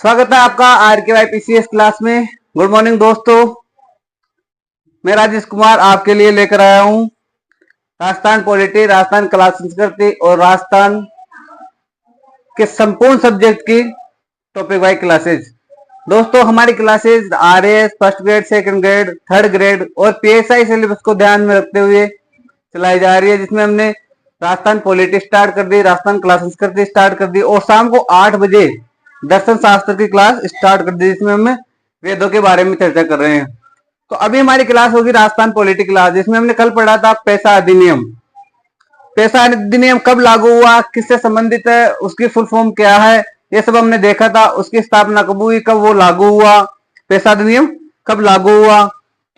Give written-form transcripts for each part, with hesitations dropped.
स्वागत है आपका आर के वाई पीसीएस क्लास में। गुड मॉर्निंग दोस्तों, मैं राजेश कुमार आपके लिए लेकर आया हूँ राजस्थान पॉलिटी, राजस्थान कला संस्कृति और राजस्थान के संपूर्ण सब्जेक्ट की टॉपिक वाइज क्लासेज। दोस्तों, हमारी classes RAS first grade, second grade, third grade और पीएसआई सिलेबस को ध्यान में रखते हुए चलाई जा रही है, जिसमें हमने राजस्थान पॉलिटी स्टार्ट कर दी, राजस्थान कला संस्कृति स्टार्ट कर दी और शाम को 8 बजे दर्शन शास्त्र की क्लास स्टार्ट कर दी, जिसमें हम वेदों के बारे में चर्चा कर रहे हैं। तो अभी हमारी क्लास होगी राजस्थान पॉलिटी क्लास, जिसमें हमने कल पढ़ा था पैसा अधिनियम। पैसा अधिनियम कब लागू हुआ, किससे संबंधित है, उसकी फुल फॉर्म क्या है, ये सब हमने देखा था। उसकी स्थापना कब हुई, कब वो लागू हुआ, पैसा अधिनियम कब लागू हुआ,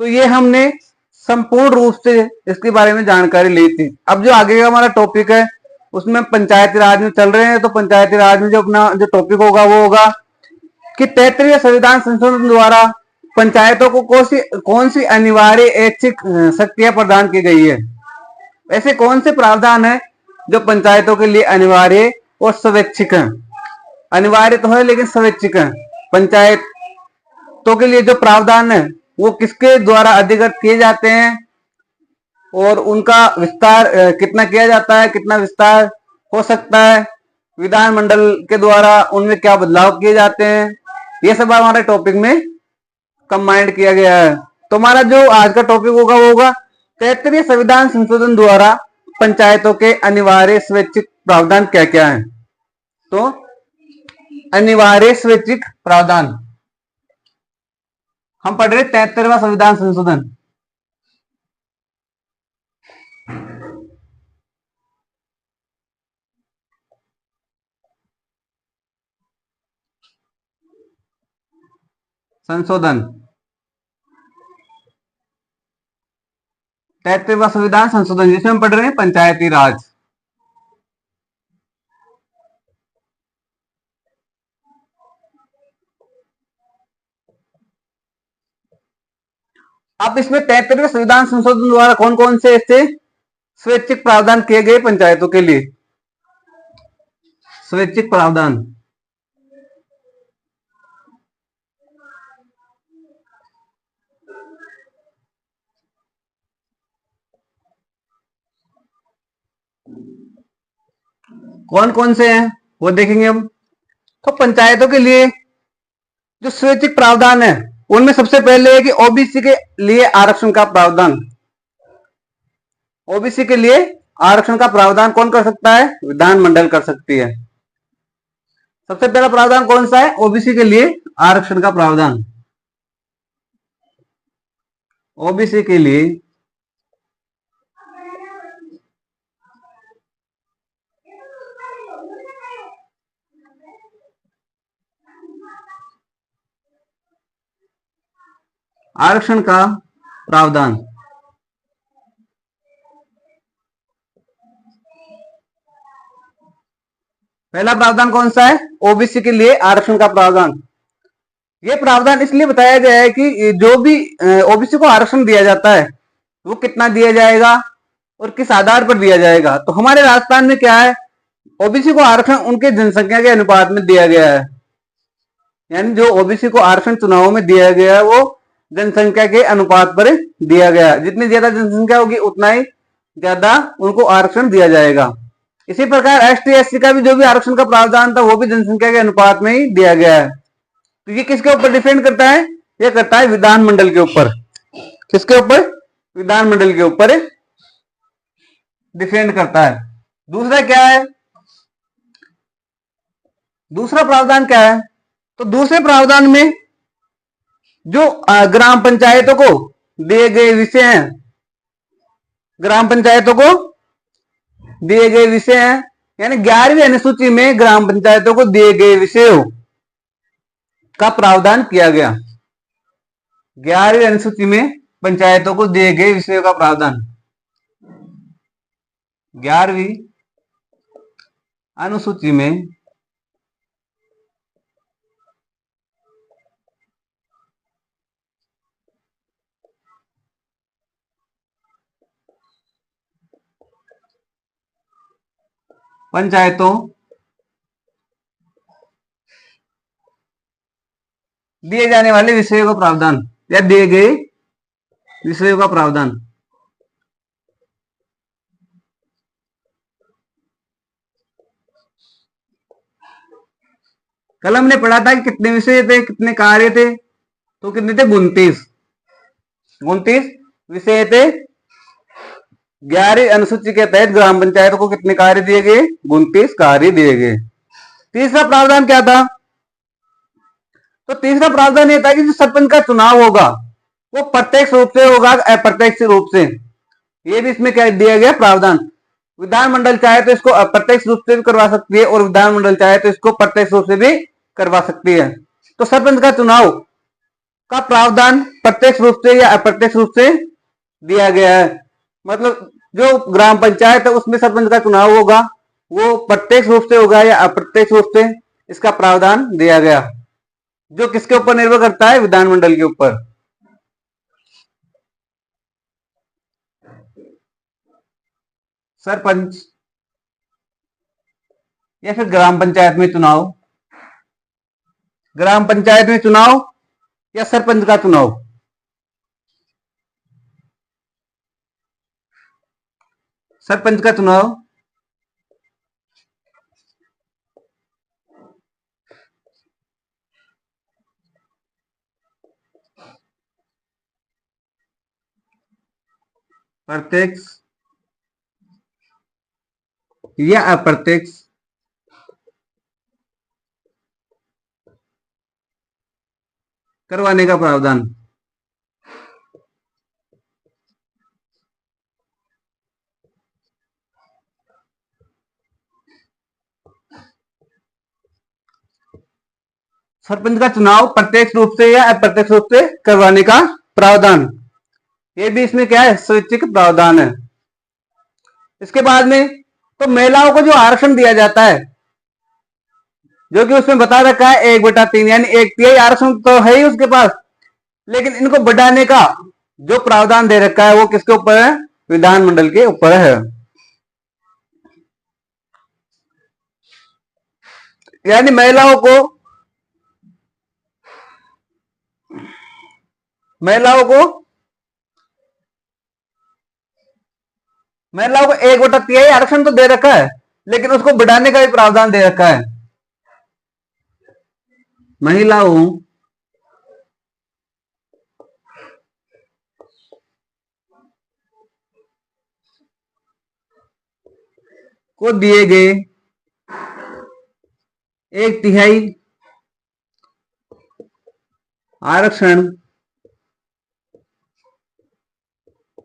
तो ये हमने संपूर्ण रूप से इसके बारे में जानकारी ली थी। अब जो आगे का हमारा टॉपिक है उसमें पंचायती राज में चल रहे हैं, तो पंचायती राज में जो अपना जो टॉपिक होगा वो होगा कि 33वें संविधान संशोधन द्वारा पंचायतों को कौन सी अनिवार्य ऐच्छिक शक्तियां प्रदान की गई है। ऐसे कौन से प्रावधान है जो पंचायतों के लिए अनिवार्य और स्वैच्छिक है। अनिवार्य तो है लेकिन स्वैच्छिक है। पंचायतों के लिए जो प्रावधान है वो किसके द्वारा अधिगत किए जाते हैं और उनका विस्तार कितना किया जाता है, कितना विस्तार हो सकता है, विधानमंडल के द्वारा उनमें क्या बदलाव किए जाते हैं, ये सब हमारे टॉपिक में कंबाइंड किया गया है। तो हमारा जो आज का टॉपिक होगा वो होगा 33वें संविधान संशोधन द्वारा पंचायतों के अनिवार्य स्वैच्छिक प्रावधान क्या क्या है। तो अनिवार्य स्वैच्छिक प्रावधान हम पढ़ रहे 73वां संविधान संशोधन। संशोधन 33वां संविधान संशोधन, जिसमें हम पढ़ रहे हैं पंचायती राज। अब इसमें 73वें संविधान संशोधन द्वारा कौन कौन से ऐसे स्वैच्छिक प्रावधान किए गए पंचायतों के लिए। स्वैच्छिक प्रावधान कौन कौन से हैं वो देखेंगे हम। तो पंचायतों के लिए जो स्वैच्छिक प्रावधान है उनमें सबसे पहले है कि ओबीसी के लिए आरक्षण का प्रावधान। ओबीसी के लिए आरक्षण का प्रावधान कौन कर सकता है, विधानमंडल कर सकती है। सबसे पहला प्रावधान कौन सा है, ओबीसी के लिए आरक्षण का प्रावधान। ओबीसी के लिए आरक्षण का प्रावधान। पहला प्रावधान कौन सा है, ओबीसी के लिए आरक्षण का प्रावधान। ये प्रावधान इसलिए बताया गया है कि जो भी ओबीसी को आरक्षण दिया जाता है वो कितना दिया जाएगा और किस आधार पर दिया जाएगा। तो हमारे राजस्थान में क्या है, ओबीसी को आरक्षण उनके जनसंख्या के अनुपात में दिया गया है। यानी जो ओबीसी को आरक्षण चुनाव में दिया गया है वो जनसंख्या के अनुपात पर दिया गया है। जितनी ज्यादा जनसंख्या होगी उतना ही ज्यादा उनको आरक्षण दिया जाएगा। इसी प्रकार एसटी एससी का भी जो भी आरक्षण का प्रावधान था वो भी जनसंख्या के अनुपात में ही दिया गया है। तो ये किसके ऊपर डिपेंड करता है, ये करता है विधानमंडल के ऊपर। किसके ऊपर, विधानमंडल के ऊपर डिपेंड करता है। दूसरा क्या है, दूसरा प्रावधान क्या है, तो दूसरे प्रावधान में जो ग्राम पंचायतों को दिए गए विषय हैं, ग्राम पंचायतों को दिए गए विषय हैं, यानी 11वीं अनुसूची में ग्राम पंचायतों को दिए गए विषयों का प्रावधान किया गया। 11वीं अनुसूची में पंचायतों को दिए गए विषयों का प्रावधान। 11वीं अनुसूची में पंचायतों दिए जाने वाले विषयों का प्रावधान या दिए गए विषयों का प्रावधान। कल हमने पढ़ा था कि कितने विषय थे, कितने कार्य थे, तो कितने थे? 29 विषय थे। 11 अनुसूची के तहत ग्राम पंचायत को कितने कार्य दिए गए? 29 कार्य दिए गए। तीसरा प्रावधान क्या था? तो तीसरा प्रावधान यह था कि जो सरपंच का चुनाव होगा वो प्रत्यक्ष रूप से होगा, अप्रत्यक्ष रूप से। ये भी इसमें क्या दिया गया? प्रावधान। विधानमंडल चाहे तो इसको अप्रत्यक्ष रूप से भी करवा सकती है और विधानमंडल चाहे तो इसको प्रत्यक्ष रूप से भी करवा सकती है। तो सरपंच का चुनाव का प्रावधान प्रत्यक्ष रूप से या अप्रत्यक्ष रूप से दिया गया है। मतलब जो ग्राम पंचायत है उसमें सरपंच का चुनाव होगा वो प्रत्यक्ष रूप से होगा या अप्रत्यक्ष रूप से, इसका प्रावधान दिया गया, जो किसके ऊपर निर्भर करता है? विधानमंडल के ऊपर। सरपंच या फिर ग्राम पंचायत में चुनाव, ग्राम पंचायत में चुनाव या सरपंच का चुनाव? सरपंच का चुनाव। प्रत्यक्ष या अप्रत्यक्ष करवाने का प्रावधान। सरपंच का चुनाव प्रत्यक्ष रूप से या अप्रत्यक्ष रूप से करवाने का प्रावधान, ये भी इसमें क्या है? स्वैच्छिक प्रावधान है। इसके बाद में तो महिलाओं को जो आरक्षण दिया जाता है, जो कि उसमें बता रखा है 1/3 यानी 1/3 आरक्षण तो है ही उसके पास, लेकिन इनको बढ़ाने का जो प्रावधान दे रखा है वो किसके ऊपर है? विधानमंडल के ऊपर है। यानी महिलाओं को महिलाओं को 1/3 आरक्षण तो दे रखा है, लेकिन उसको बढ़ाने का भी प्रावधान दे रखा है। महिलाओं को दिए गए 1/3 आरक्षण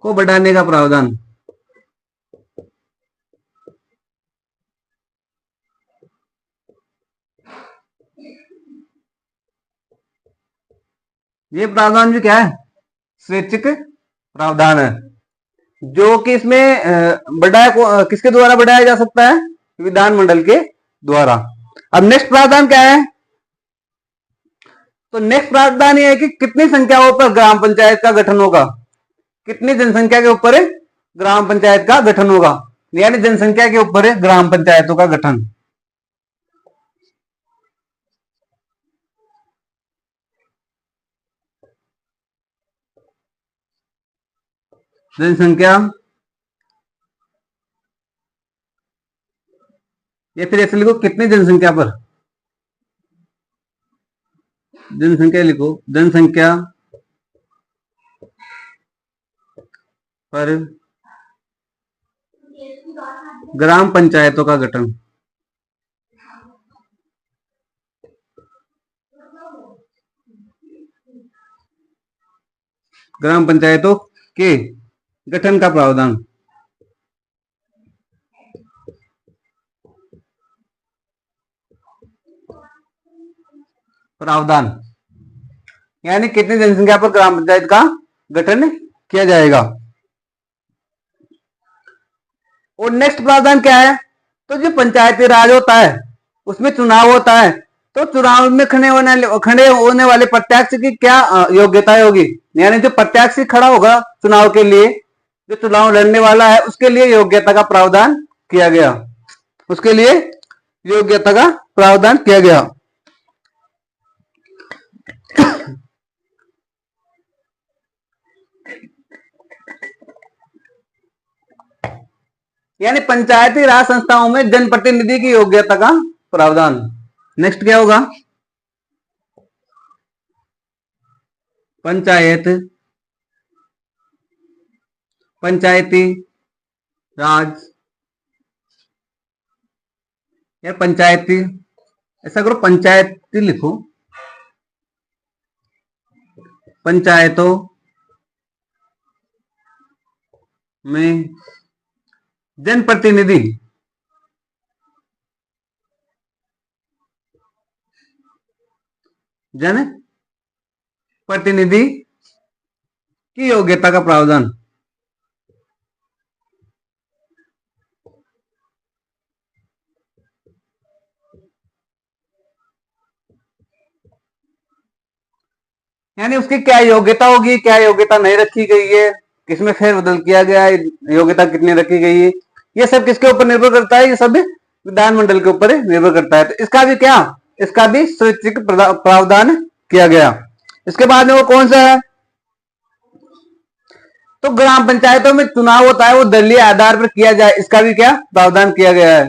को बढ़ाने का प्रावधान। ये प्रावधान भी क्या है? स्वैच्छिक प्रावधान है, जो कि इसमें बढ़ाया किसके द्वारा बढ़ाया जा सकता है? विधानमंडल के द्वारा। अब नेक्स्ट प्रावधान क्या है? तो नेक्स्ट प्रावधान ये है कि कितनी संख्याओं पर ग्राम पंचायत का गठन होगा, कितनी जनसंख्या के ऊपर ग्राम पंचायत का गठन होगा, यानी जनसंख्या के ऊपर ग्राम पंचायतों का गठन। जनसंख्या या फिर ऐसे लिखो कितनी जनसंख्या पर, जनसंख्या लिखो, जनसंख्या पर ग्राम पंचायतों का गठन। ग्राम पंचायतों के गठन का प्रावधान। यानी कितनी जनसंख्या पर ग्राम पंचायत का गठन किया जाएगा। और नेक्स्ट प्रावधान क्या है? तो जो पंचायती राज होता है उसमें चुनाव होता है, तो चुनाव में खड़े होने वाले प्रत्याशी की क्या योग्यता होगी, यानी जो प्रत्याशी खड़ा होगा चुनाव के लिए, जो चुनाव लड़ने वाला है उसके लिए योग्यता का प्रावधान किया गया, उसके लिए योग्यता का प्रावधान किया गया। यानी पंचायती राज संस्थाओं में जनप्रतिनिधि की योग्यता का प्रावधान। नेक्स्ट क्या होगा? पंचायत, पंचायती राज, या पंचायती, ऐसा करो पंचायती लिखो, पंचायतों में जनप्रतिनिधि जन प्रतिनिधि की योग्यता का प्रावधान। यानी उसकी क्या योग्यता होगी, क्या योग्यता नहीं रखी गई है, किसमें फेरबदल किया गया है, योग्यता कितनी रखी गई है, ये सब किसके ऊपर निर्भर करता है? ये सब विधानमंडल के ऊपर निर्भर करता है। तो इसका भी क्या, इसका भी स्वैच्छिक प्रावधान किया गया। इसके बाद में वो कौन सा है? तो ग्राम पंचायतों में चुनाव होता है वो दलीय आधार पर किया जाए, इसका भी क्या प्रावधान किया गया है।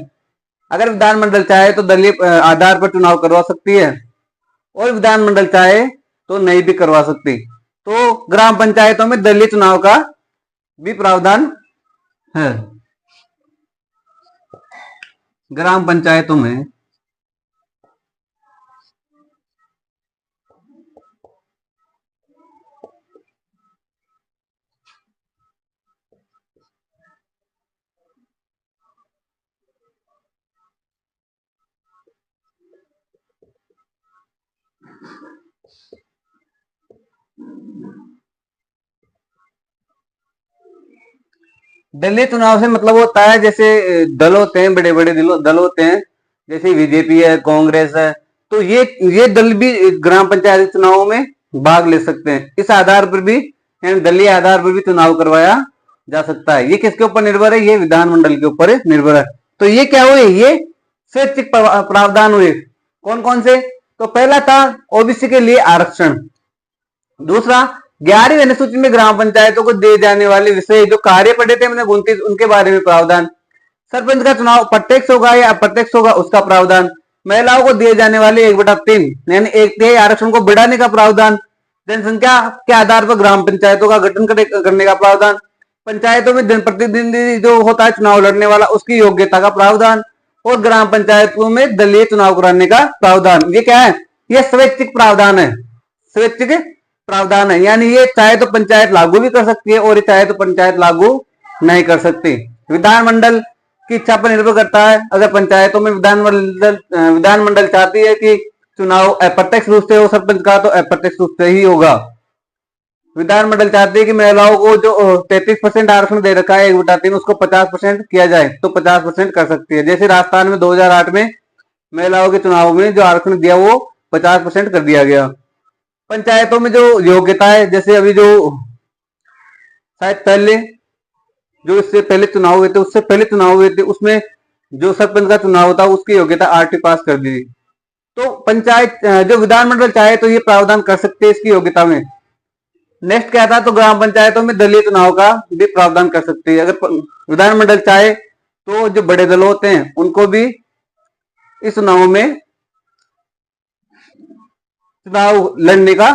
अगर विधानमंडल चाहे तो दलीय आधार पर चुनाव करवा सकती है, और विधानमंडल चाहे तो नहीं भी करवा सकती। तो ग्राम पंचायतों में दलीय चुनाव का भी प्रावधान है। ग्राम पंचायतों में दलीय चुनाव से मतलब होता है जैसे दल होते हैं, बड़े बड़े दल होते हैं, जैसे बीजेपी है, कांग्रेस है, तो ये दल भी ग्राम पंचायत चुनावों में भाग ले सकते हैं। इस आधार पर भी, यानी दलीय आधार पर भी चुनाव करवाया जा सकता है। ये किसके ऊपर निर्भर है? ये विधानमंडल के ऊपर निर्भर है। तो ये क्या हुए? ये स्वैच्छिक प्रावधान हुए। कौन कौन से? तो पहला था ओबीसी के लिए आरक्षण। दूसरा, 11वीं अनुसूची में ग्राम पंचायतों को दिए जाने वाले विषय जो कार्य पड़े थे हमने 29, उनके बारे में प्रावधान। सरपंच का चुनाव प्रत्यक्ष होगा या अप्रत्यक्ष होगा, उसका प्रावधान। महिलाओं को दिए जाने वाले 1/3 यानी 1/3 आरक्षण को बढ़ाने का प्रावधान। जनसंख्या के आधार पर ग्राम पंचायतों का गठन करने का प्रावधान। पंचायतों में जनप्रतिनिधि जो होता है चुनाव लड़ने वाला, उसकी योग्यता का प्रावधान। और ग्राम पंचायतों में दलीय चुनाव कराने का प्रावधान। ये क्या है? ये स्वैच्छिक प्रावधान है, स्वैच्छिक प्रावधान है। यानी ये चाहे तो पंचायत लागू भी कर सकती है, और ये चाहे तो पंचायत लागू नहीं कर सकती। विधानमंडल की इच्छा पर निर्भर करता है। अगर पंचायतों में विधानमंडल चाहती है कि चुनाव अप्रत्यक्ष रूप से हो सरपंच का, तो अप्रत्यक्ष रूप से ही होगा। विधानमंडल चाहती है कि महिलाओं को जो 33% आरक्षण दे रखा है 1/3, उसको 50% किया जाए, तो 50% कर सकती है। जैसे राजस्थान में 2008 में महिलाओं के चुनाव में जो आरक्षण दिया वो 50% कर दिया गया। पंचायतों में जो योग्यता है, जैसे अभी जो शायद पहले, जो इससे पहले चुनाव हुए थे, उससे पहले चुनाव हुए थे, उसमें जो सरपंच का चुनाव था उसकी योग्यता 8वीं पास कर दी। तो पंचायत जो विधानमंडल चाहे तो ये प्रावधान कर सकते हैं इसकी योग्यता में। नेक्स्ट क्या था? तो ग्राम पंचायतों में दलीय चुनाव का भी प्रावधान कर सकती है। अगर विधानमंडल चाहे तो जो बड़े दल होते हैं उनको भी इस चुनाव में चुनाव लड़ने का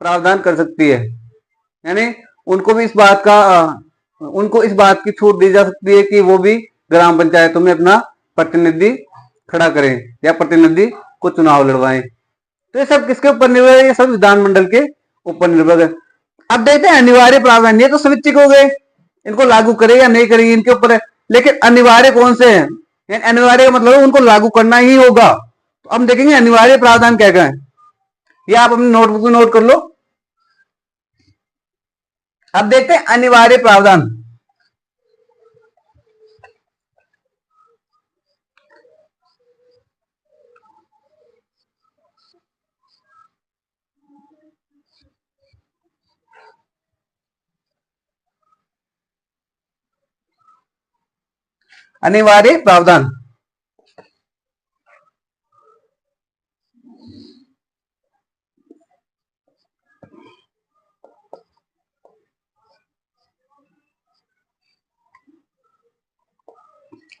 प्रावधान कर सकती है। यानी उनको भी इस बात का उनको इस बात की छूट दी जा सकती है कि वो भी ग्राम पंचायतों में अपना प्रतिनिधि खड़ा करें या प्रतिनिधि को चुनाव लड़वाएं। तो ये सब किसके ऊपर निर्भर है? ये सब विधानमंडल के ऊपर निर्भर है। अब देखते हैं अनिवार्य प्रावधान। ये तो स्वैच्छिक हो गए, इनको लागू करे या नहीं करेगी इनके ऊपर है। लेकिन अनिवार्य कौन से हैं? अनिवार्य का मतलब उनको लागू करना ही होगा। तो हम देखेंगे अनिवार्य प्रावधान क्या क्या है। ये आप अपनी नोटबुक में नोट कर लो। अब देखते हैं अनिवार्य प्रावधान। अनिवार्य प्रावधान,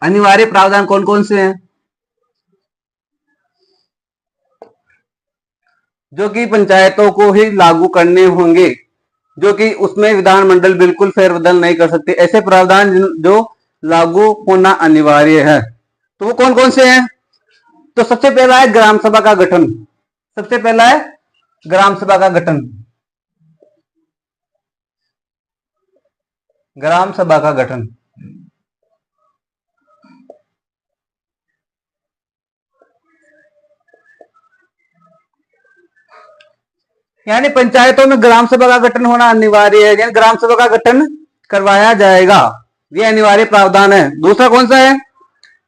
अनिवार्य प्रावधान कौन कौन से हैं जो कि पंचायतों को ही लागू करने होंगे, जो कि उसमें विधानमंडल बिल्कुल फेरबदल नहीं कर सकते, ऐसे प्रावधान जो लागू होना अनिवार्य है। तो वो कौन कौन से हैं? तो सबसे पहला है ग्राम सभा का गठन। सबसे पहला है ग्राम सभा का गठन। ग्राम सभा का गठन यानी पंचायतों में ग्राम सभा का गठन होना अनिवार्य है, यानी ग्राम सभा का गठन करवाया जाएगा, ये अनिवार्य प्रावधान है। दूसरा कौन सा है?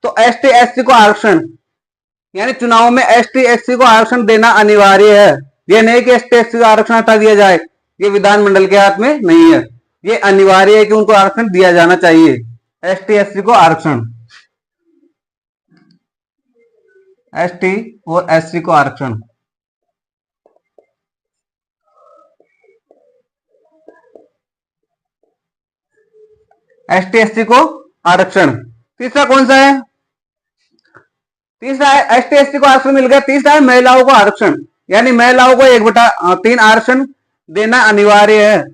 तो एसटी एससी को आरक्षण, यानी चुनाव में एसटी एससी को आरक्षण देना अनिवार्य है। ये नहीं कि एसटी एससी को आरक्षण हटा दिया जाए, ये विधानमंडल के हाथ में नहीं है, ये अनिवार्य है कि उनको आरक्षण दिया जाना चाहिए। एसटी एससी को आरक्षण, एसटी और एससी को आरक्षण। एसटी एससी को आरक्षण। तीसरा कौन सा है? तीसरा है एसटी एससी को आरक्षण मिल गया। तीसरा है महिलाओं को आरक्षण, यानी महिलाओं को 1/3 आरक्षण देना अनिवार्य है।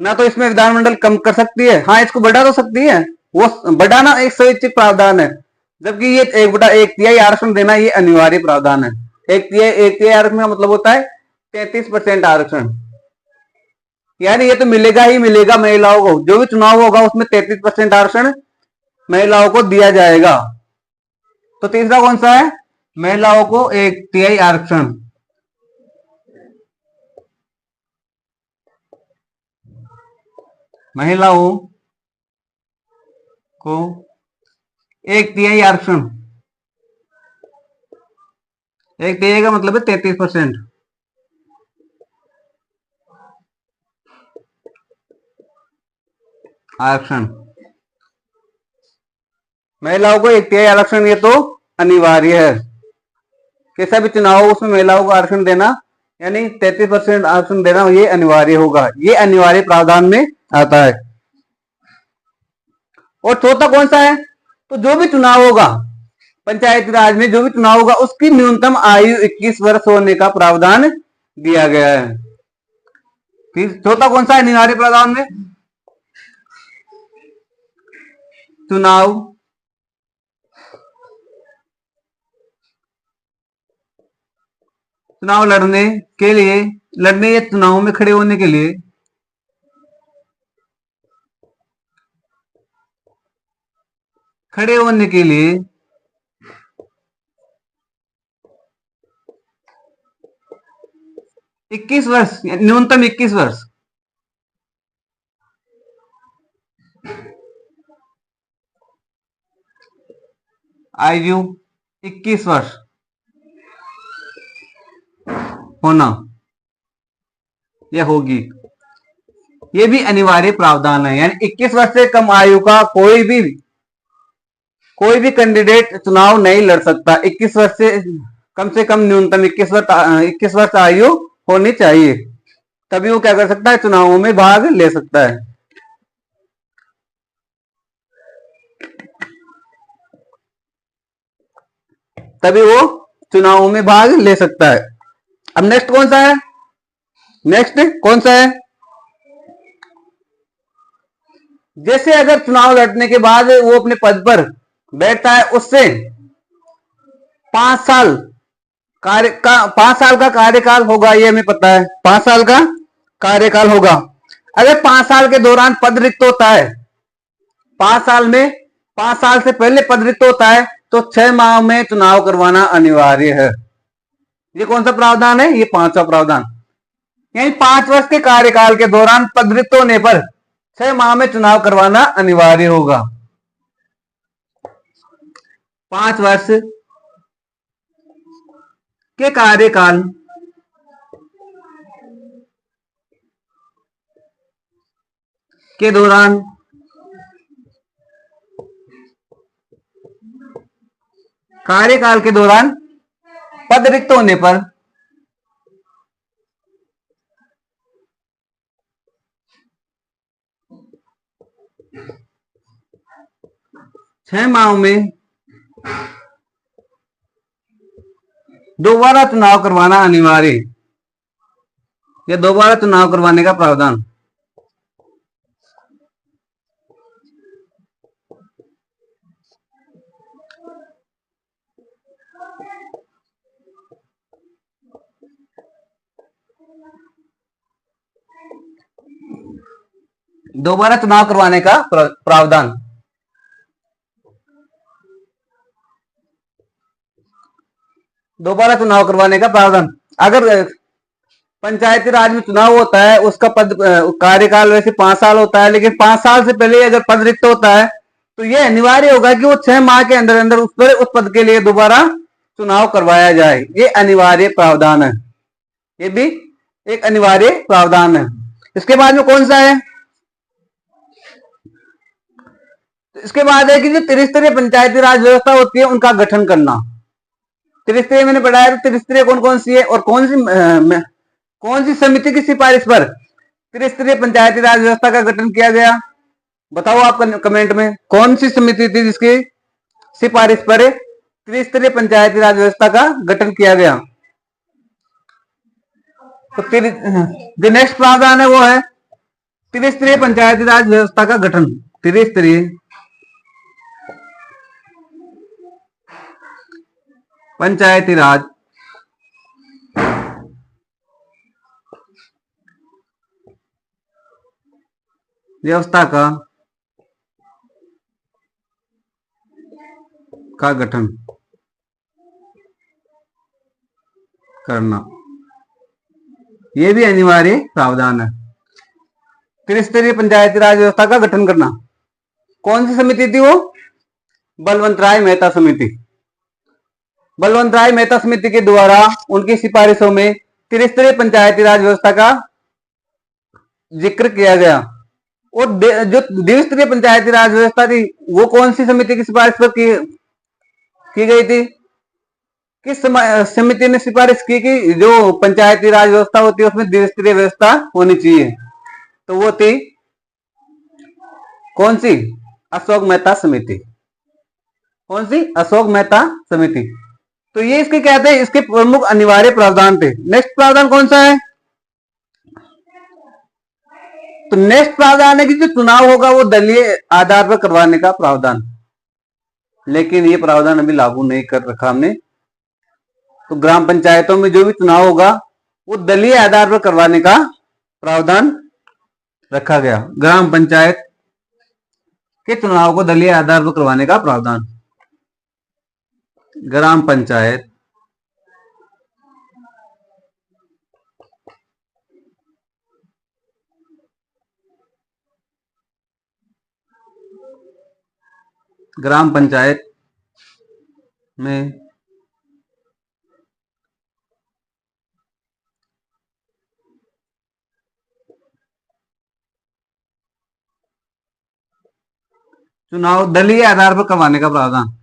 ना तो इसमें विधानमंडल कम कर सकती है, हाँ इसको बढ़ा तो सकती है, वो बढ़ाना एक स्वैच्छिक प्रावधान है, जबकि ये 1/1 आरक्षण देना ये अनिवार्य प्रावधान है। एक तिहाई आरक्षण का मतलब होता है 33% आरक्षण, यानी ये तो मिलेगा ही मिलेगा महिलाओं को, जो भी चुनाव होगा उसमें 33% आरक्षण महिलाओं को दिया जाएगा। तो तीसरा कौन सा है? महिलाओं को 1/3 आरक्षण। महिलाओं को 1/3 आरक्षण। 1/3 का मतलब है 33% आरक्षण। महिलाओं को 1/3 आरक्षण, ये तो अनिवार्य है, कैसा भी चुनाव हो उसमें महिलाओं को आरक्षण देना, यानी 33% आरक्षण देना ये अनिवार्य होगा, ये अनिवार्य प्रावधान में आता है। और चौथा कौन सा है? तो जो भी चुनाव होगा पंचायती राज में, जो भी चुनाव होगा उसकी न्यूनतम आयु 21 वर्ष होने का प्रावधान दिया गया है। फिर चौथा कौन सा है अनिवार्य प्रावधान में? चुनाव चुनाव लड़ने के लिए, लड़ने या चुनाव में खड़े होने के लिए खड़े होने के लिए 21 वर्ष, न्यूनतम 21 वर्ष आयु 21 वर्ष होना यह होगी, ये भी अनिवार्य प्रावधान है। यानी 21 वर्ष से कम आयु का कोई भी कैंडिडेट चुनाव नहीं लड़ सकता। 21 वर्ष से कम न्यूनतम 21 वर्ष आयु होनी चाहिए, तभी वो क्या कर सकता है? चुनावों में भाग ले सकता है। तभी वो चुनावों में भाग ले सकता है। अब नेक्स्ट कौन सा है? नेक्स्ट कौन सा है? जैसे अगर चुनाव लड़ने के बाद वो अपने पद पर बैठता है, उससे 5 साल 5 साल का कार्यकाल होगा, ये हमें पता है, 5 साल का कार्यकाल होगा। अगर 5 साल के दौरान पद रिक्त होता है, 5 साल में 5 साल से पहले पद रिक्त होता है, तो 6 माह में चुनाव करवाना अनिवार्य है। ये कौन सा प्रावधान है? ये 5वां प्रावधान, यानी 5 वर्ष के कार्यकाल के दौरान पद रिक्त होने पर 6 माह में चुनाव करवाना अनिवार्य होगा। 5 वर्ष के कार्यकाल के दौरान पद रिक्त होने पर 6 माह में दोबारा चुनाव करवाना अनिवार्य या दोबारा चुनाव करवाने का प्रावधान। दोबारा चुनाव करवाने का प्रावधान। दोबारा चुनाव करवाने का प्रावधान। अगर पंचायती राज में चुनाव होता है, उसका पद कार्यकाल वैसे 5 साल होता है, लेकिन 5 साल से पहले अगर पद रिक्त होता है तो यह अनिवार्य होगा कि वो 6 माह के अंदर अंदर उस पद के लिए दोबारा चुनाव करवाया जाए। ये अनिवार्य प्रावधान है, ये भी एक अनिवार्य प्रावधान है। इसके बाद में कौन सा है? इसके बाद है कि जो त्रिस्तरीय पंचायती राज व्यवस्था होती है उनका गठन करना। त्रिस्तरीय मैंने पढ़ाया, तो त्रिस्तरीय कौन कौन सी है और कौन सी समिति की सिफारिश पर त्रिस्तरीय पंचायती राज व्यवस्था का गठन किया गया? बताओ आप कमेंट में, कौन सी समिति थी जिसकी सिफारिश पर त्रिस्तरीय पंचायती राज व्यवस्था का गठन किया गया? तो जो नेक्स्ट प्रावधान है वो है त्रिस्तरीय पंचायती राज व्यवस्था का गठन। त्रिस्तरीय पंचायती राज व्यवस्था का गठन करना, यह भी अनिवार्य प्रावधान है। त्रिस्तरीय पंचायती राज व्यवस्था का गठन करना। कौन सी समिति थी वो? बलवंत राय मेहता समिति। बलवंत राय मेहता समिति के द्वारा उनकी सिफारिशों में त्रिस्तरीय पंचायती राज व्यवस्था का जिक्र किया गया। और जो द्विस्तरीय पंचायती राज व्यवस्था थी वो कौन सी समिति की सिफारिश पर की गई थी? किस समिति ने सिफारिश की कि जो पंचायती राज व्यवस्था होती है उसमें द्विस्तरीय व्यवस्था होनी चाहिए? तो वो थी कौन सी? अशोक मेहता समिति। कौन सी? अशोक मेहता समिति। तो ये इसके कहते हैं, इसके प्रमुख अनिवार्य प्रावधान थे। नेक्स्ट प्रावधान कौन सा है? तो नेक्स्ट प्रावधान है कि जो चुनाव होगा वो दलीय आधार पर करवाने का प्रावधान। लेकिन ये प्रावधान अभी लागू नहीं कर रखा हमने। तो ग्राम पंचायतों में जो भी चुनाव होगा वो दलीय आधार पर करवाने का प्रावधान रखा गया। ग्राम पंचायत के चुनाव को दलीय आधार पर करवाने का प्रावधान। ग्राम पंचायत में चुनाव दलीय आधार पर करवाने का प्रावधान।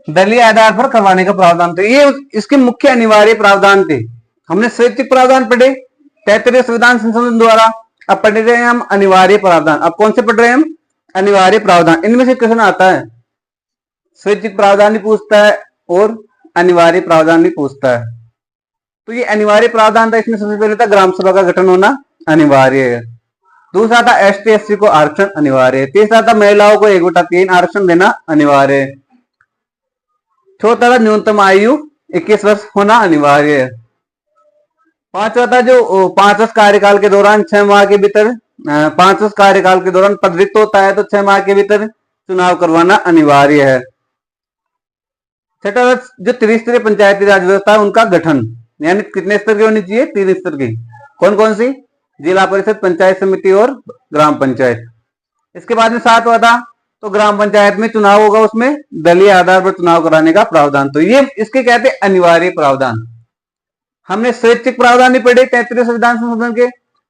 दलीय आधार पर करवाने का प्रावधान थे। ये इसके मुख्य अनिवार्य प्रावधान थे। हमने स्वैच्छिक प्रावधान पढ़े 33 संविधान संशोधन द्वारा। अब पढ़ रहे हैं हम अनिवार्य प्रावधान। अब कौन से पढ़ रहे हैं हम? अनिवार्य प्रावधान। इनमें से क्वेश्चन आता है, स्वैच्छिक प्रावधान भी पूछता है और अनिवार्य प्रावधान भी पूछता है। तो ये अनिवार्य प्रावधान था, इसमें सबसे पहले था ग्राम सभा का गठन होना अनिवार्य है। दूसरा था एसटी एससी को आरक्षण अनिवार्य है। तीसरा था महिलाओं को 1/3 आरक्षण देना अनिवार्य है। चौथा था न्यूनतम आयु 21 वर्ष होना अनिवार्य है। पांचवा था जो 5 वर्ष कार्यकाल के दौरान 6 माह के भीतर 5 वर्ष कार्यकाल के दौरान पद रिक्त होता है तो 6 माह के भीतर चुनाव करवाना अनिवार्य है। छठा जो त्रिस्तरीय पंचायती राज व्यवस्था है उनका गठन, यानी कितने स्तर की होनी चाहिए? 3 स्तर की। कौन कौन सी? जिला परिषद, पंचायत समिति और ग्राम पंचायत। इसके बाद में 7वां था तो ग्राम पंचायत में चुनाव होगा, उसमें दलीय आधार पर चुनाव कराने का प्रावधान। तो ये इसके कहते हैं अनिवार्य प्रावधान। हमने स्वैच्छिक प्रावधान भी पढ़े 33 संविधान संशोधन के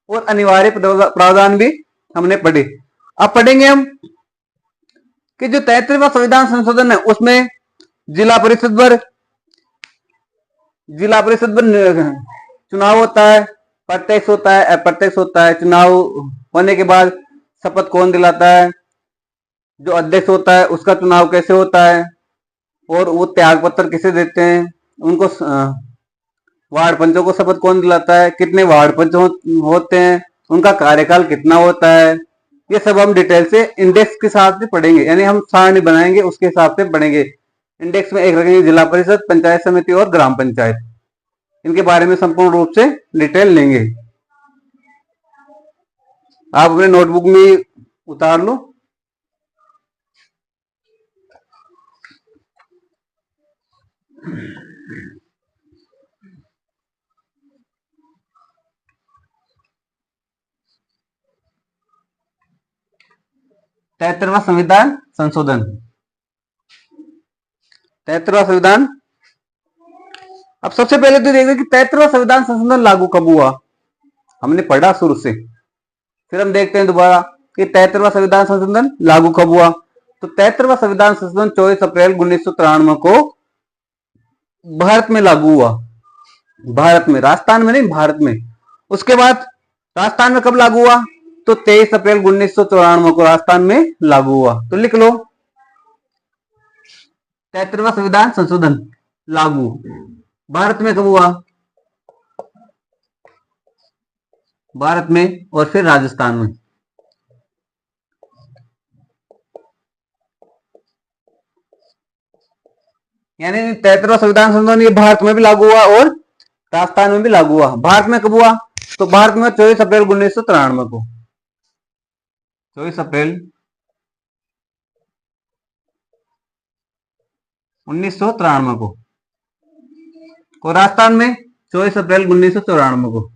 और अनिवार्य प्रावधान भी हमने पढ़े। अब पढ़ेंगे हम कि जो 33वां संविधान संशोधन है उसमें जिला परिषद पर चुनाव होता है, प्रत्यक्ष होता है, अप्रत्यक्ष होता है। चुनाव होने के बाद शपथ कौन दिलाता है, जो अध्यक्ष होता है उसका चुनाव कैसे होता है, और वो त्याग पत्र किसे देते हैं, उनको वार्ड पंचों को शपथ कौन दिलाता है, कितने वार्ड पंच होते हैं, उनका कार्यकाल कितना होता है, ये सब हम डिटेल से इंडेक्स के साथ पढ़ेंगे। यानी हम सारणी बनाएंगे उसके हिसाब से पढ़ेंगे। इंडेक्स में एक रखेंगे जिला परिषद, पंचायत समिति और ग्राम पंचायत, इनके बारे में संपूर्ण रूप से डिटेल लेंगे। आप अपने नोटबुक में उतार लो। तैतरवा संविधान संशोधन। 73वां संविधान। अब सबसे पहले तो देखते कि 73वां संविधान संशोधन लागू कब हुआ। हमने पढ़ा शुरू से, फिर हम देखते हैं दोबारा कि 73वां संविधान संशोधन लागू कब हुआ। तो 73वां संविधान संशोधन 24 अप्रैल 1993 को भारत में लागू हुआ। भारत में, राजस्थान में नहीं, भारत में। उसके बाद राजस्थान में कब लागू हुआ, तो 23 अप्रैल 1994 को राजस्थान में लागू हुआ। तो लिख लो 73वां संविधान संशोधन लागू भारत में कब हुआ, भारत में और फिर राजस्थान में। यानी 73वां संविधान संशोधन ये भारत में भी लागू हुआ और राजस्थान में भी लागू हुआ। भारत में कब हुआ, तो भारत में 24 अप्रैल 1993 को, 24 अप्रैल 1993 को। और राजस्थान में 24 अप्रैल 1994 को।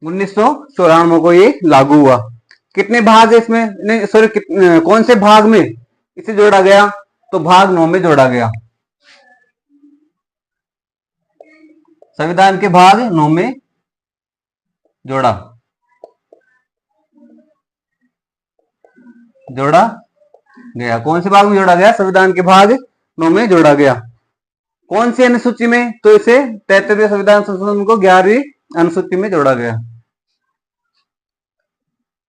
उन्नीस सौ चौरानवे को ये लागू हुआ। कितने भाग है इसमें, नहीं सॉरी, कौन से भाग में इसे जोड़ा गया, तो भाग 9 में जोड़ा गया। संविधान के भाग 9 में जोड़ा गया। कौन से भाग में जोड़ा गया, संविधान के भाग 9 में जोड़ा गया। कौन सी अनुसूची में, तो इसे 73वें संविधान संशोधन को 11वीं अनुसूची में जोड़ा गया।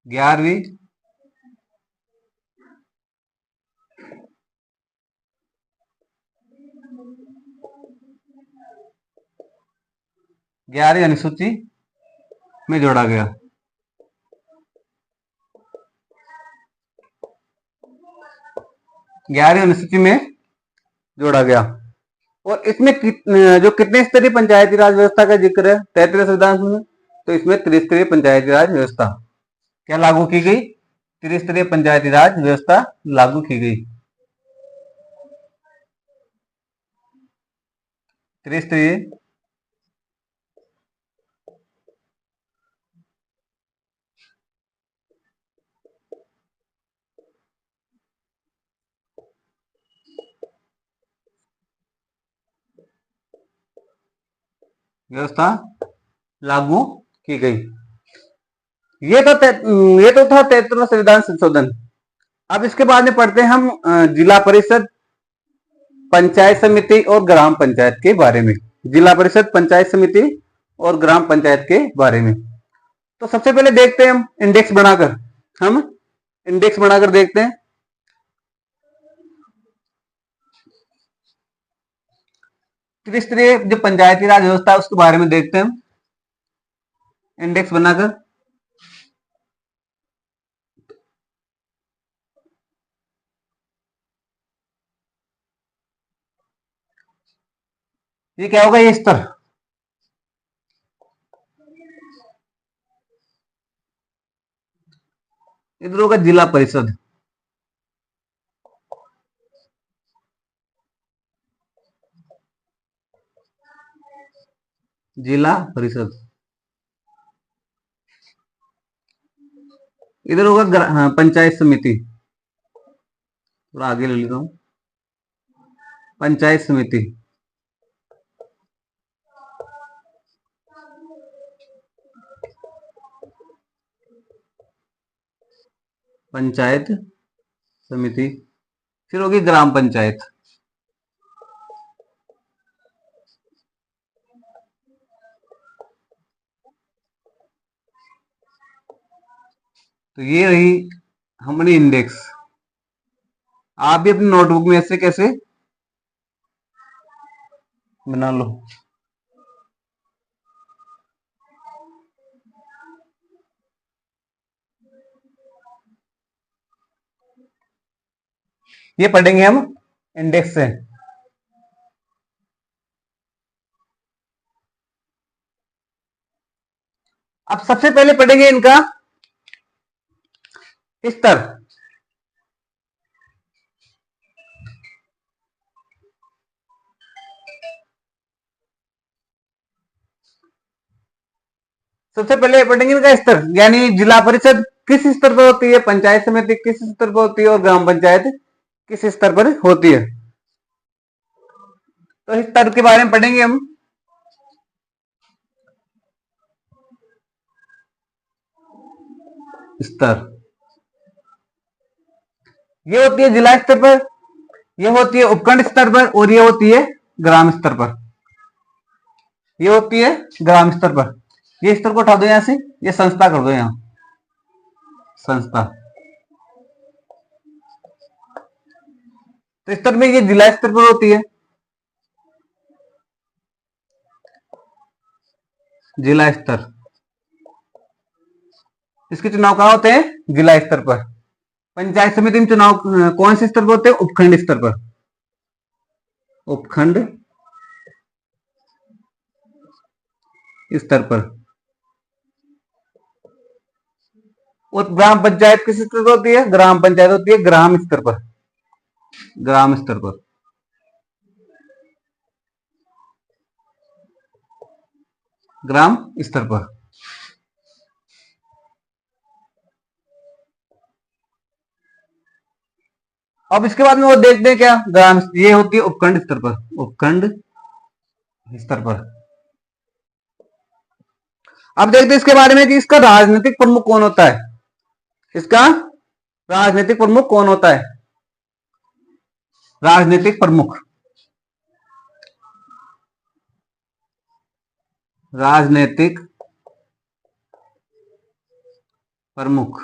11वीं अनुसूची में जोड़ा गया। ग्यारहवीं अनुसूची में जोड़ा गया। और इसमें जो कितने स्तरीय पंचायती राज व्यवस्था का जिक्र है 73वें संविधान में, तो इसमें त्रिस्तरीय पंचायती राज व्यवस्था क्या लागू की गई, त्रिस्तरीय पंचायती राज व्यवस्था लागू की गई। त्रिस्तरीय व्यवस्था लागू की गई। ये तो था 73वां संविधान संशोधन। अब इसके बाद में पढ़ते हैं हम जिला परिषद, पंचायत समिति और ग्राम पंचायत के बारे में। जिला परिषद, पंचायत समिति और ग्राम पंचायत के बारे में। तो सबसे पहले देखते हैं हम इंडेक्स बनाकर देखते हैं। त्रिस्तरीय जो पंचायती राज व्यवस्था है उसके बारे में देखते हैं हम इंडेक्स बनाकर। ये क्या होगा, ये स्तर, इधर होगा जिला परिषद, जिला परिषद। इधर होगा पंचायत समिति, थोड़ा आगे ले लेता हूं, पंचायत समिति। पंचायत समिति, फिर होगी ग्राम पंचायत। तो ये रही हमारी इंडेक्स। आप भी अपनी नोटबुक में ऐसे कैसे बना लो। ये पढ़ेंगे हम इंडेक्स से। अब सबसे पहले पढ़ेंगे इनका स्तर। सबसे पहले पढ़ेंगे इनका स्तर, यानी जिला परिषद किस स्तर पर होती है, पंचायत समिति किस स्तर पर होती है और ग्राम पंचायत किस स्तर पर होती है। तो इस स्तर के बारे में पढ़ेंगे हम। स्तर ये होती है जिला स्तर पर, ये होती है उपखंड स्तर पर और ये होती है ग्राम स्तर पर। ये होती है ग्राम स्तर पर। ये स्तर को उठा दो यहां से, ये संस्था कर दो यहां, संस्था। तो स्तर में ये जिला स्तर पर होती है, जिला स्तर। इसके चुनाव कहां होते हैं, जिला स्तर पर। पंचायत समिति में चुनाव कौन से स्तर पर होते हैं, उपखंड स्तर पर, उपखंड स्तर पर। और ग्राम पंचायत किस स्तर पर होती है, ग्राम पंचायत होती है ग्राम स्तर पर, ग्राम स्तर पर। ग्राम स्तर पर। अब इसके बाद में वो देखते हैं क्या, ग्राम, ये होती है उपखंड स्तर पर, उपखंड स्तर पर। अब देखते हैं इसके बारे में कि इसका राजनीतिक प्रमुख कौन होता है, इसका राजनीतिक प्रमुख कौन होता है। राजनीतिक प्रमुख, राजनीतिक प्रमुख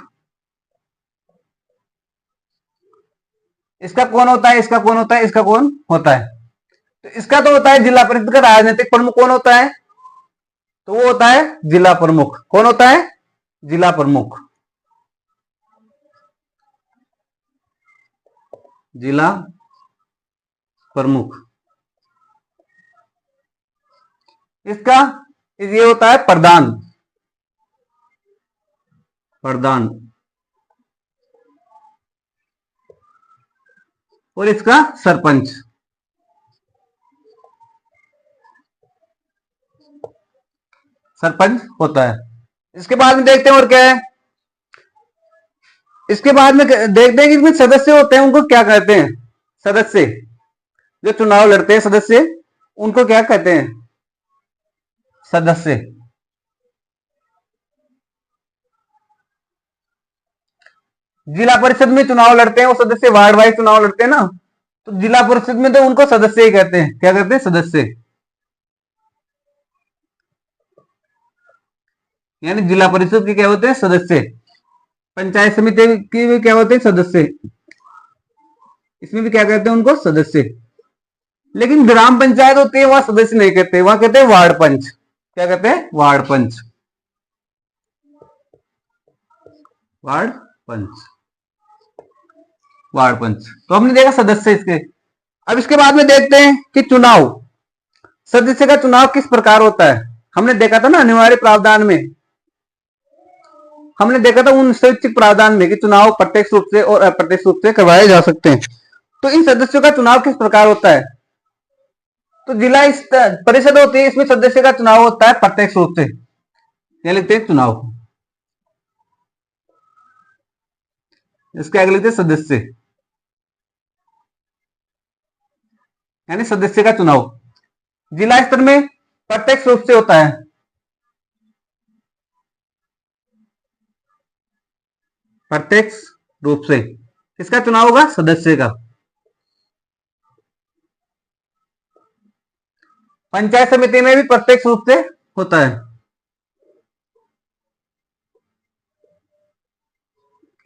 इसका कौन होता है, इसका कौन होता है, इसका कौन होता है। तो इसका तो होता है जिला परिषद का राजनीतिक प्रमुख कौन होता है, तो वो होता है जिला प्रमुख। कौन होता है, जिला प्रमुख, जिला प्रमुख। इसका ये होता है प्रधान, प्रधान। और इसका सरपंच, सरपंच होता है। इसके बाद में देखते हैं और क्या है। इसके बाद में देखते हैं कि इसमें सदस्य होते हैं, उनको क्या कहते हैं, सदस्य जो चुनाव लड़ते हैं, सदस्य उनको क्या कहते हैं, सदस्य। जिला परिषद में चुनाव लड़ते हैं वो सदस्य, वार्ड वाइज चुनाव लड़ते हैं ना, तो जिला परिषद में तो उनको सदस्य ही कहते हैं। क्या कहते हैं, सदस्य। यानी जिला परिषद के क्या होते हैं, सदस्य। पंचायत समिति के भी क्या होते हैं, सदस्य। इसमें भी क्या कहते हैं उनको, सदस्य। लेकिन ग्राम पंचायत होती है वहां सदस्य नहीं कहते, वहां कहते हैं वार्ड पंच। क्या कहते हैं, वार्ड पंच, वार्ड पंच, वार्ड पंच। तो हमने देखा सदस्य इसके। अब इसके बाद में देखते हैं कि चुनाव, सदस्य का चुनाव किस प्रकार होता है। हमने देखा था ना अनिवार्य प्रावधान में, हमने देखा था उन स्वैच्छिक प्रावधान में कि चुनाव प्रत्यक्ष रूप से और अप्रत्यक्ष रूप से करवाए जा सकते हैं। तो इन सदस्यों का चुनाव किस प्रकार होता है, तो जिला परिषद होती है, इसमें सदस्य का चुनाव होता है प्रत्यक्ष रूप से। क्या लिखते हैं, चुनाव। इसके आगे लिखते हैं सदस्य, यानी सदस्य का चुनाव। जिला स्तर में प्रत्यक्ष रूप से होता है, प्रत्यक्ष रूप से। किसका चुनाव होगा? सदस्य का। पंचायत समिति में भी प्रत्यक्ष रूप से होता है।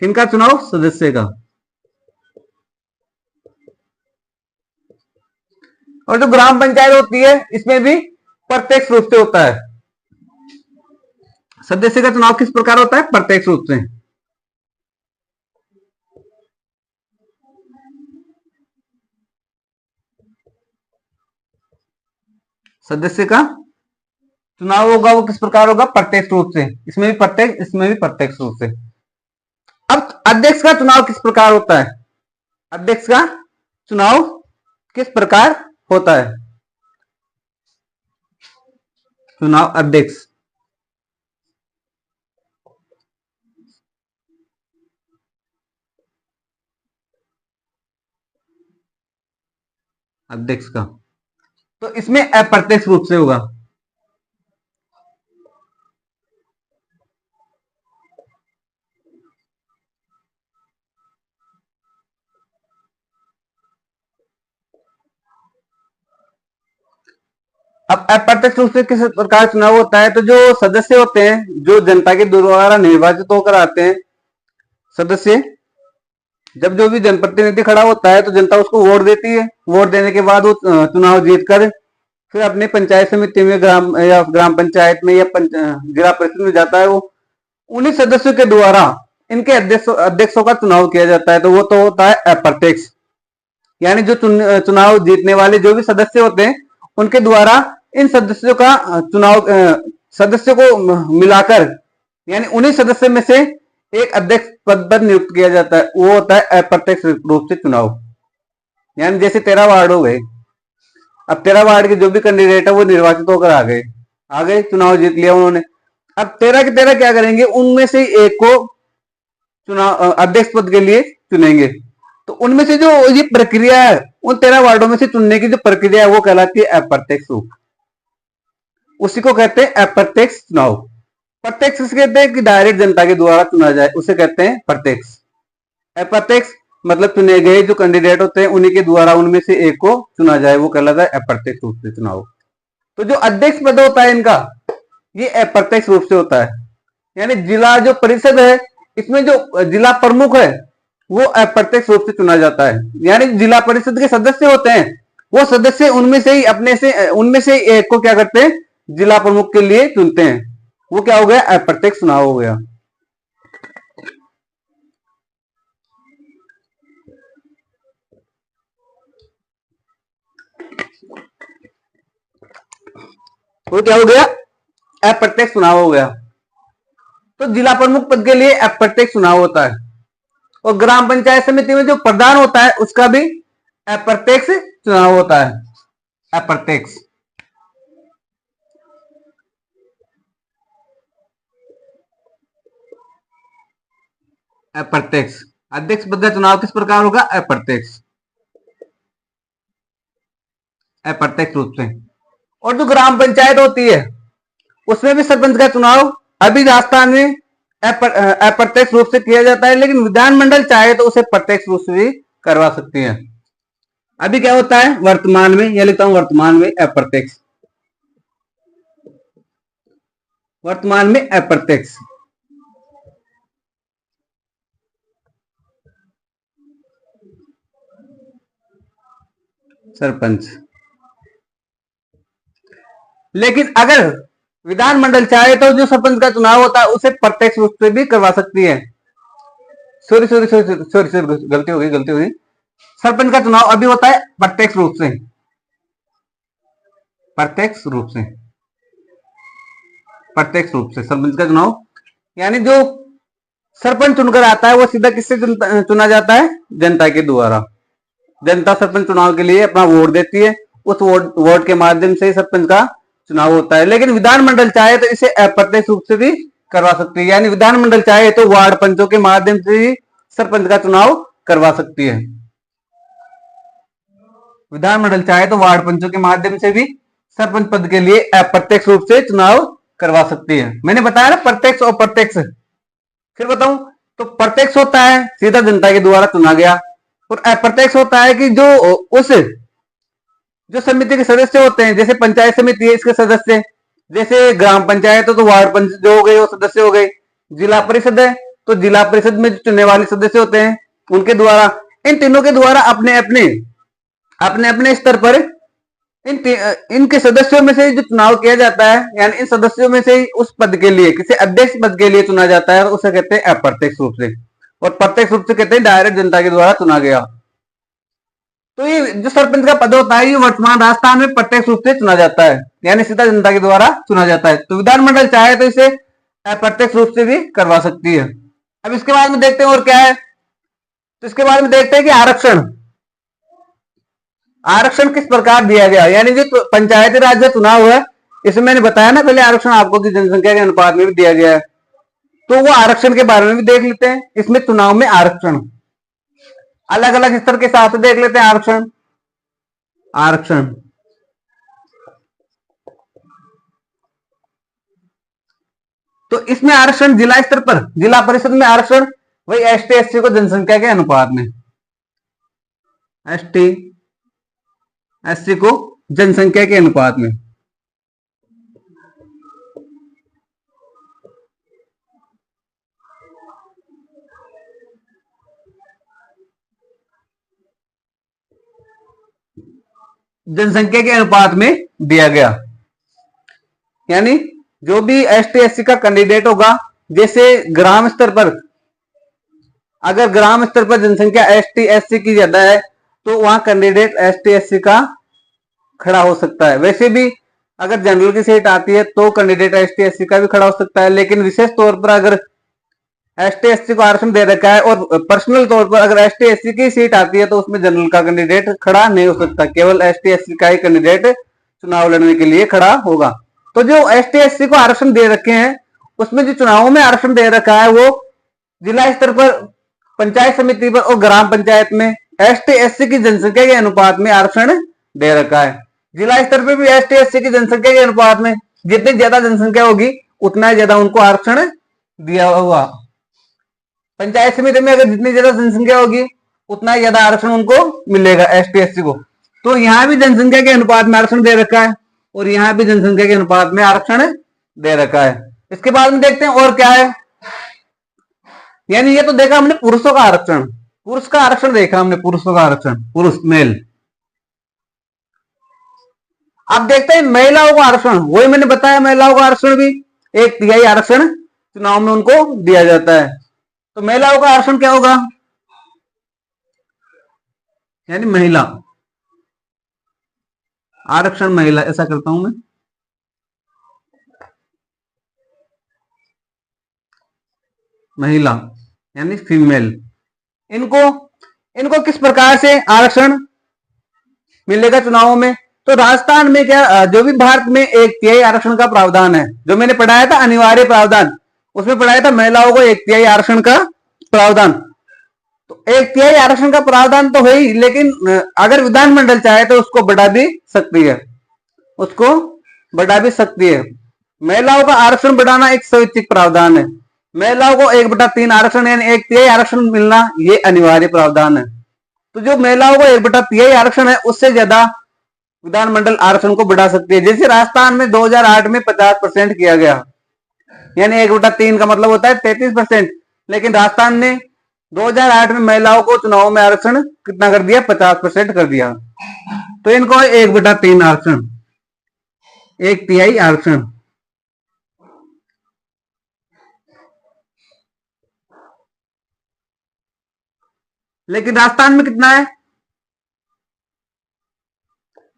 किनका चुनाव? सदस्य का। और जो ग्राम पंचायत होती है इसमें भी प्रत्यक्ष रूप से होता है। सदस्य का चुनाव किस प्रकार होता है? प्रत्यक्ष रूप से। सदस्य का चुनाव होगा वो किस प्रकार होगा? प्रत्यक्ष रूप से। इसमें भी प्रत्यक्ष, इसमें भी प्रत्यक्ष रूप से। अब अध्यक्ष का चुनाव किस प्रकार होता है? अध्यक्ष का चुनाव किस प्रकार होता है? चुनाव अध्यक्ष। अध्यक्ष का तो इसमें अप्रत्यक्ष रूप से होगा। अब अप्रत्यक्ष रूप से किस प्रकार चुनाव होता है? तो जो सदस्य होते हैं जो जनता के द्वारा निर्वाचित होकर आते हैं, सदस्य, जब जो भी जनप्रतिनिधि खड़ा होता है तो जनता उसको वोट देती है। वोट देने के बाद वो चुनाव जीतकर फिर अपने पंचायत समिति में, ग्राम पंचायत में या जिला परिषद में जाता है। वो उन्हीं सदस्यों के द्वारा इनके अध्यक्षों का चुनाव किया जाता है। तो वो तो होता है अप्रत्यक्ष, यानी जो चुनाव जीतने वाले जो भी सदस्य होते हैं उनके द्वारा इन सदस्यों का चुनाव, सदस्यों को मिलाकर, यानी उन्हीं सदस्य में से एक अध्यक्ष पद पर नियुक्त किया जाता है। वो होता है अप्रत्यक्ष रूप से चुनाव। यानी जैसे 13 वार्ड हो गए, अब 13 वार्ड के जो भी कैंडिडेट है वो निर्वाचित होकर आ गए, चुनाव जीत लिया उन्होंने। अब 13 के 13 क्या करेंगे? उनमें से एक को चुनाव अध्यक्ष पद के लिए चुनेंगे। तो उनमें से जो ये प्रक्रिया है, उन 13 वार्डों में से चुनने की जो प्रक्रिया है वो कहलाती है अप्रत्यक्ष रूप। उसी को कहते हैं अप्रत्यक्ष चुनाव। प्रत्यक्ष कहते हैं कि डायरेक्ट जनता के द्वारा चुना जाए, उसे कहते हैं प्रत्यक्ष। अप्रत्यक्ष मतलब चुने गए जो कैंडिडेट होते हैं उन्हीं के द्वारा उनमें से एक को चुना जाए, वो कहलाता है अप्रत्यक्ष रूप से चुनाव। तो जो अध्यक्ष पद होता है इनका, ये अप्रत्यक्ष रूप से होता है। यानी जिला जो परिषद है इसमें जो जिला प्रमुख है वो अप्रत्यक्ष रूप से चुना जाता है। यानी जिला परिषद के सदस्य होते हैं, वो सदस्य उनमें से ही उनमें से एक को क्या करते हैं? जिला प्रमुख के लिए चुनते हैं। वो क्या हो गया? अप्रत्यक्ष चुनाव हो गया। वो क्या हो गया? अप्रत्यक्ष चुनाव हो गया। तो जिला प्रमुख पद के लिए अप्रत्यक्ष चुनाव होता है। और ग्राम पंचायत समिति में जो प्रधान होता है उसका भी अप्रत्यक्ष चुनाव होता है। अप्रत्यक्ष। अप्रत्यक्ष। अध्यक्ष पद का चुनाव किस प्रकार होगा? अप्रत्यक्ष। अप्रत्यक्ष रूप से। और जो ग्राम पंचायत होती है उसमें भी सरपंच का चुनाव अभी राजस्थान में अप्रत्यक्ष रूप से किया जाता है, लेकिन विधानमंडल चाहे तो उसे प्रत्यक्ष रूप से भी करवा सकती है। अभी क्या होता है वर्तमान में? यह लिखता हूं वर्तमान में अप्रत्यक्ष। वर्तमान में अप्रत्यक्ष। सरपंच। लेकिन अगर विधानमंडल चाहे तो जो सरपंच का चुनाव होता है उसे प्रत्यक्ष रूप से भी करवा सकती है। सॉरी गलती हो गई। सरपंच का चुनाव अभी होता है प्रत्यक्ष रूप से। प्रत्यक्ष रूप से। प्रत्यक्ष रूप से सरपंच का चुनाव, यानी जो सरपंच चुनकर आता है वो सीधा किससे चुना जाता है? जनता के द्वारा। जनता सरपंच चुनाव के लिए अपना वोट देती है, उस वोट के माध्यम से सरपंच का चुनाव होता है। लेकिन विधानमंडल चाहे तो इसे अप्रत्यक्ष रूप से भी करवा सकती है। यानी विधानमंडल चाहे तो वार्ड पंचों के माध्यम से भी सरपंच का चुनाव करवा सकती है। विधानमंडल चाहे तो वार्ड पंचों के माध्यम से भी सरपंच पद के लिए अप्रत्यक्ष रूप से चुनाव करवा सकती है। मैंने बताया ना प्रत्यक्ष और प्रत्यक्ष। फिर बताऊं तो प्रत्यक्ष होता है सीधा जनता के द्वारा चुना गया, और अप्रत्यक्ष होता है कि जो उस जो समिति के सदस्य होते हैं, जैसे पंचायत समिति है इसके सदस्य, जैसे ग्राम पंचायत है तो वार्ड पंच जो हो गए वो सदस्य हो गए, जिला परिषद है तो जिला परिषद में जो चुनने वाले सदस्य होते हैं उनके द्वारा, इन तीनों के द्वारा अपने अपने स्तर पर इनके सदस्यों में से जो चुनाव किया जाता है, यानी इन सदस्यों में से ही उस पद के लिए, किसी अध्यक्ष पद के लिए चुना जाता है, उसे कहते हैं अप्रत्यक्ष रूप से, और प्रत्यक्ष रूप से कहते हैं डायरेक्ट जनता के द्वारा चुना गया। तो ये जो सरपंच का पद होता है ये वर्तमान राजस्थान में प्रत्यक्ष रूप से चुना जाता है, यानी सीधा जनता के द्वारा चुना जाता है। तो विधानमंडल चाहे तो इसे अप्रत्यक्ष रूप से भी करवा सकती है। अब इसके बाद में देखते हैं और क्या है, तो इसके बाद में देखते हैं कि आरक्षण आरक्षण किस प्रकार दिया गया, यानी जो पंचायती राज का चुनाव है इसमें मैंने बताया ना पहले आरक्षण आपको कि जनसंख्या के अनुपात में भी दिया गया है, तो वो आरक्षण के बारे में भी देख लेते हैं। इसमें चुनाव में आरक्षण अलग अलग स्तर के साथ देख लेते हैं। आरक्षण आरक्षण तो इसमें आरक्षण जिला स्तर पर, जिला परिषद में आरक्षण वही एसटी एससी को जनसंख्या के अनुपात में, एसटी एससी को जनसंख्या के अनुपात में। जनसंख्या के अनुपात में दिया गया, यानी जो भी एसटी एससी का कैंडिडेट होगा, जैसे ग्राम स्तर पर, अगर ग्राम स्तर पर जनसंख्या एसटी एससी की ज्यादा है तो वहां कैंडिडेट एसटी एससी का खड़ा हो सकता है। वैसे भी अगर जनरल की सीट आती है तो कैंडिडेट एसटी एससी का भी खड़ा हो सकता है, लेकिन विशेष तौर पर अगर एसटी एससी को आरक्षण दे रखा है और पर्सनल तौर पर अगर एसटी एससी की सीट आती है तो उसमें जनरल का कैंडिडेट खड़ा नहीं हो सकता, केवल एसटी एससी का ही कैंडिडेट चुनाव लड़ने के लिए खड़ा होगा। तो जो एसटी एससी को आरक्षण दे रखे हैं उसमें जो चुनावों में आरक्षण दे रखा है वो जिला स्तर पर, पंचायत समिति पर और ग्राम पंचायत में एसटी एससी की जनसंख्या के अनुपात में आरक्षण दे रखा है। जिला स्तर पर भी एसटी एससी की जनसंख्या के अनुपात में जितनी ज्यादा जनसंख्या होगी उतना ज्यादा उनको आरक्षण दिया हुआ। पंचायत समिति में अगर जितनी ज्यादा जनसंख्या होगी उतना ज्यादा आरक्षण उनको मिलेगा एसटी एससी को। तो यहाँ भी जनसंख्या के अनुपात में आरक्षण दे रखा है और यहाँ भी जनसंख्या के अनुपात में आरक्षण दे रखा है। इसके बाद में देखते हैं और क्या है, यानी ये तो देखा हमने पुरुषों का आरक्षण, पुरुष का आरक्षण देखा हमने, पुरुषों का आरक्षण, पुरुष मेल। अब देखते हैं महिलाओं का आरक्षण, वही मैंने बताया महिलाओं का आरक्षण भी 1/3 आरक्षण चुनाव में उनको दिया जाता है। तो महिलाओं का आरक्षण क्या होगा, यानी महिला आरक्षण महिला, ऐसा करता हूं मैं, महिला यानी फीमेल। इनको इनको किस प्रकार से आरक्षण मिलेगा चुनावों में, तो राजस्थान में क्या, जो भी भारत में 1/3 आरक्षण का प्रावधान है, जो मैंने पढ़ाया था अनिवार्य प्रावधान, उसमें पढ़ाया था महिलाओं को 1/3 आरक्षण का प्रावधान। तो 1/3 आरक्षण का प्रावधान तो है ही, लेकिन अगर विधानमंडल चाहे तो उसको बढ़ा भी सकती है, उसको बढ़ा भी सकती है। महिलाओं का आरक्षण बढ़ाना एक स्वैच्छिक प्रावधान है, महिलाओं को 1/3 आरक्षण यानी 1/3 आरक्षण मिलना ये अनिवार्य प्रावधान है। तो जो महिलाओं को 1/3 आरक्षण है उससे ज्यादा विधानमंडल आरक्षण को बढ़ा सकती है। जैसे राजस्थान में 2008 में 50% किया गया, यानी 1/3 का मतलब होता है 33%, लेकिन राजस्थान ने 2008 में महिलाओं को चुनाव में आरक्षण कितना कर दिया, 50% कर दिया। तो इनको 1/3 आरक्षण, 1/3 आरक्षण। लेकिन राजस्थान में कितना है,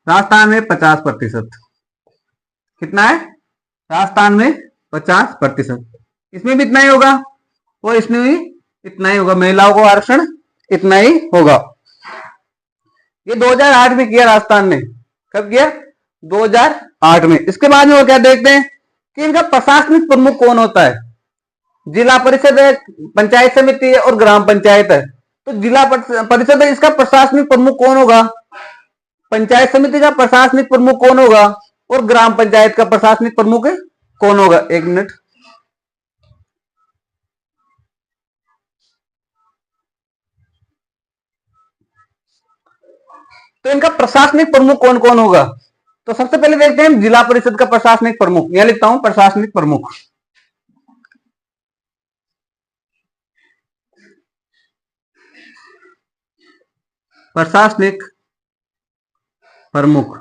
राजस्थान में 50%। कितना है राजस्थान में 50%, इसमें भी इतना ही होगा और इसमें भी इतना ही होगा, महिलाओं को आरक्षण इतना ही होगा। ये 2008 में किया राजस्थान ने, कब किया, 2008 में। इसके बाद में वो क्या देखते हैं कि इनका प्रशासनिक प्रमुख कौन होता है, जिला परिषद है, पंचायत समिति है और ग्राम पंचायत है। तो जिला परिषद है, इसका प्रशासनिक प्रमुख कौन होगा, पंचायत समिति का प्रशासनिक प्रमुख कौन होगा और ग्राम पंचायत का प्रशासनिक प्रमुख कौन होगा। एक मिनट, तो इनका प्रशासनिक प्रमुख कौन कौन होगा? तो सबसे पहले देखते हैं जिला परिषद का प्रशासनिक प्रमुख। यहां लिखता हूं प्रशासनिक प्रमुख। प्रशासनिक प्रमुख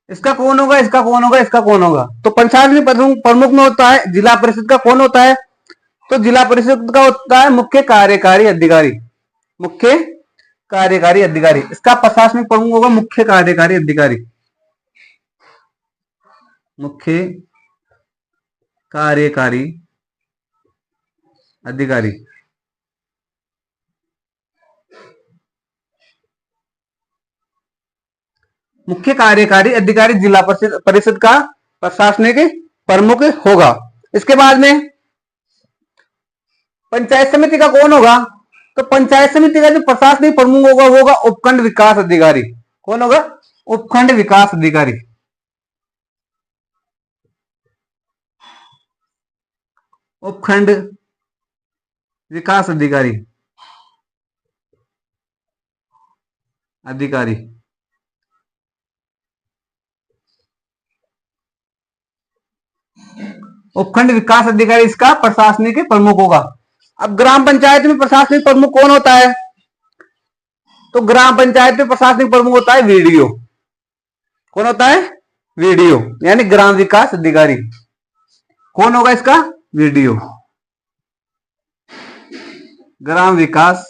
इसका कौन होगा, इसका कौन होगा, इसका कौन होगा? तो प्रशासनिक प्रमुख में होता है जिला परिषद का कौन होता है? तो जिला परिषद का होता है मुख्य कार्यकारी अधिकारी। मुख्य कार्यकारी अधिकारी, इसका प्रशासनिक प्रमुख होगा मुख्य कार्यकारी अधिकारी। मुख्य कार्यकारी अधिकारी। मुख्य कार्यकारी अधिकारी जिला परिषद का प्रशासनिक प्रमुख होगा। इसके बाद में पंचायत समिति का कौन होगा? तो पंचायत समिति का जो प्रशासनिक प्रमुख होगा वो होगा उपखंड विकास अधिकारी। कौन होगा? उपखंड विकास अधिकारी। उपखंड विकास अधिकारी। अधिकारी उपखंड विकास अधिकारी इसका प्रशासनिक प्रमुख होगा। अब ग्राम पंचायत में प्रशासनिक प्रमुख कौन होता है? तो ग्राम पंचायत में प्रशासनिक प्रमुख होता है वीडीओ। कौन होता है? वीडीओ, यानी ग्राम विकास अधिकारी। कौन होगा इसका? वीडीओ, ग्राम विकास